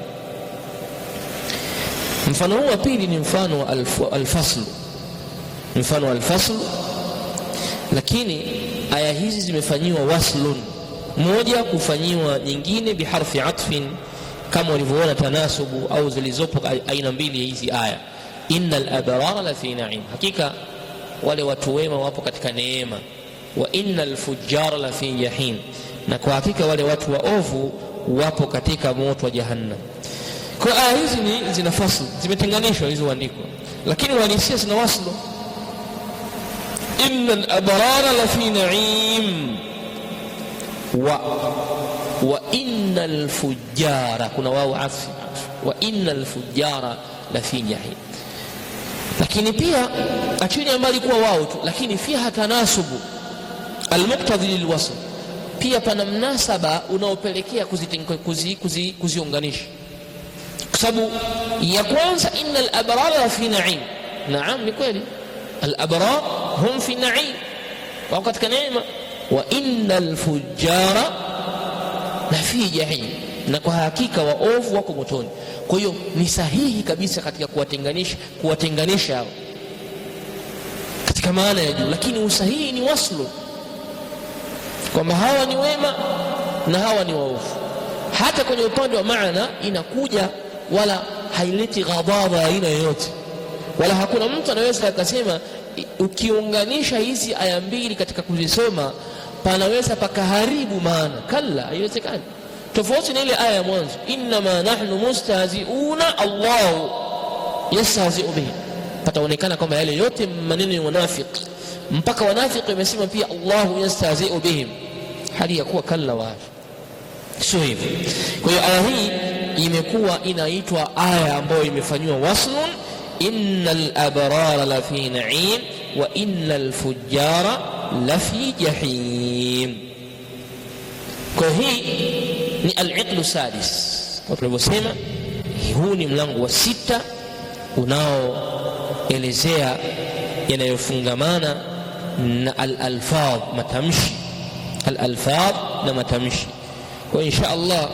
Speaker 1: Mfano huu wa pili ni mfano wa al-fasl, mfano wa al-fasl, lakini aya hizi zimefanyiwa waslun, moja kufanyiwa nyingine biharfi atfin, kama ulivyoona tanasubu au zilizopo aina mbili hizi aya. Innal abrara la fi na'im, hakika wale watu wema wapo katika neema. Wa innal fujjara la fi jahim, na kwa hakika wale watu waovu wapo katika moto wa jahannam. Kwa aya hizi ni zina fasl, zimetenganishwa hizo andiko, lakini walisia zina waslo. Innal abrara la fi na'im wa innal fujjara, kuna wao afi, wa innal fujjara la fi jahim. Lakini pia achini mbali kuwa wao tu, lakini fiha tanasubu almuqtadi lilwasl, pia pana mnasaba unaopelekea kuziunganisha. Kwa sababu ya kwanza, innal abrara fi na'im, naam, ni kweli al-abrar hum fi na'im, wao katika neema. Wa innal fujjara la fi jahim, na kwa hakika waovu wako motoni. Kwa hiyo ni sahihi kabisa katika kuwatenganisha katika maana ya juu, lakini usahihi ni waslu, kwamba hawa ni wema na hawa ni waovu. Hata kwenye upande wa maana inakuja, wala haileti ghadhabu aina yoyote, wala hakuna mtu anaweza akasema ukiunganisha hizi aya mbili katika kuzisoma panaweza pakaharibu maana. Kalla, haiwezekani. Tofauti na ile aya ya mwanzo, innama nahnu mustahzi'una Allahu yastahzi'u bihi, pataonekana kwamba yale yote maneno ya wanafiki, mpaka wanafiki wamesema pia Allahu yastahzi'u bihim, hali ya kuwa kalla wa sio hivyo. Kwa hiyo aya hii imekuwa inaitwa aya ambayo imefanywa waslun, innal abrara la fi na'im wa innal fujjara la fi jahim. Kwa hii ni al-iqlu sadis, kwa tulivyosema huu ni mlango wa 6 unaoelezea yanayofungamana na al-alfadh, matamshi, al-alfadh na matamshi. Kwa insha Allah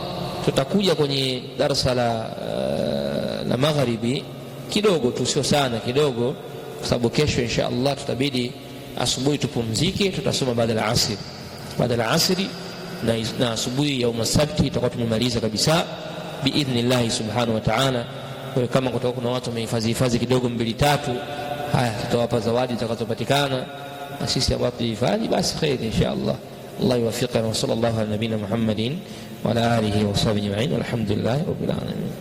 Speaker 1: tutakuja kwenye darasa la magharibi kidogo tu, sio sana, kidogo, kwa sababu kesho insha Allah tutabidi asubuhi tupumzike, tutasoma baada ya asr, baada ya asri na asubuhi ya Sabti tutakuwa tumemaliza kabisa biidhnillah subhanahu wa ta'ala. Kwa kama kutoka kuna watu wamehifadhi kidogo 2-3, haya tutawapa zawadi zitakazopatikana, na sisi ambao tuhifadhi basi khair insha Allah. Allah yuwaffiqna wa sallallahu ala nabina Muhammadin wa ala alihi wa sahbihi ajma'in, walhamdulillahi rabbil alamin.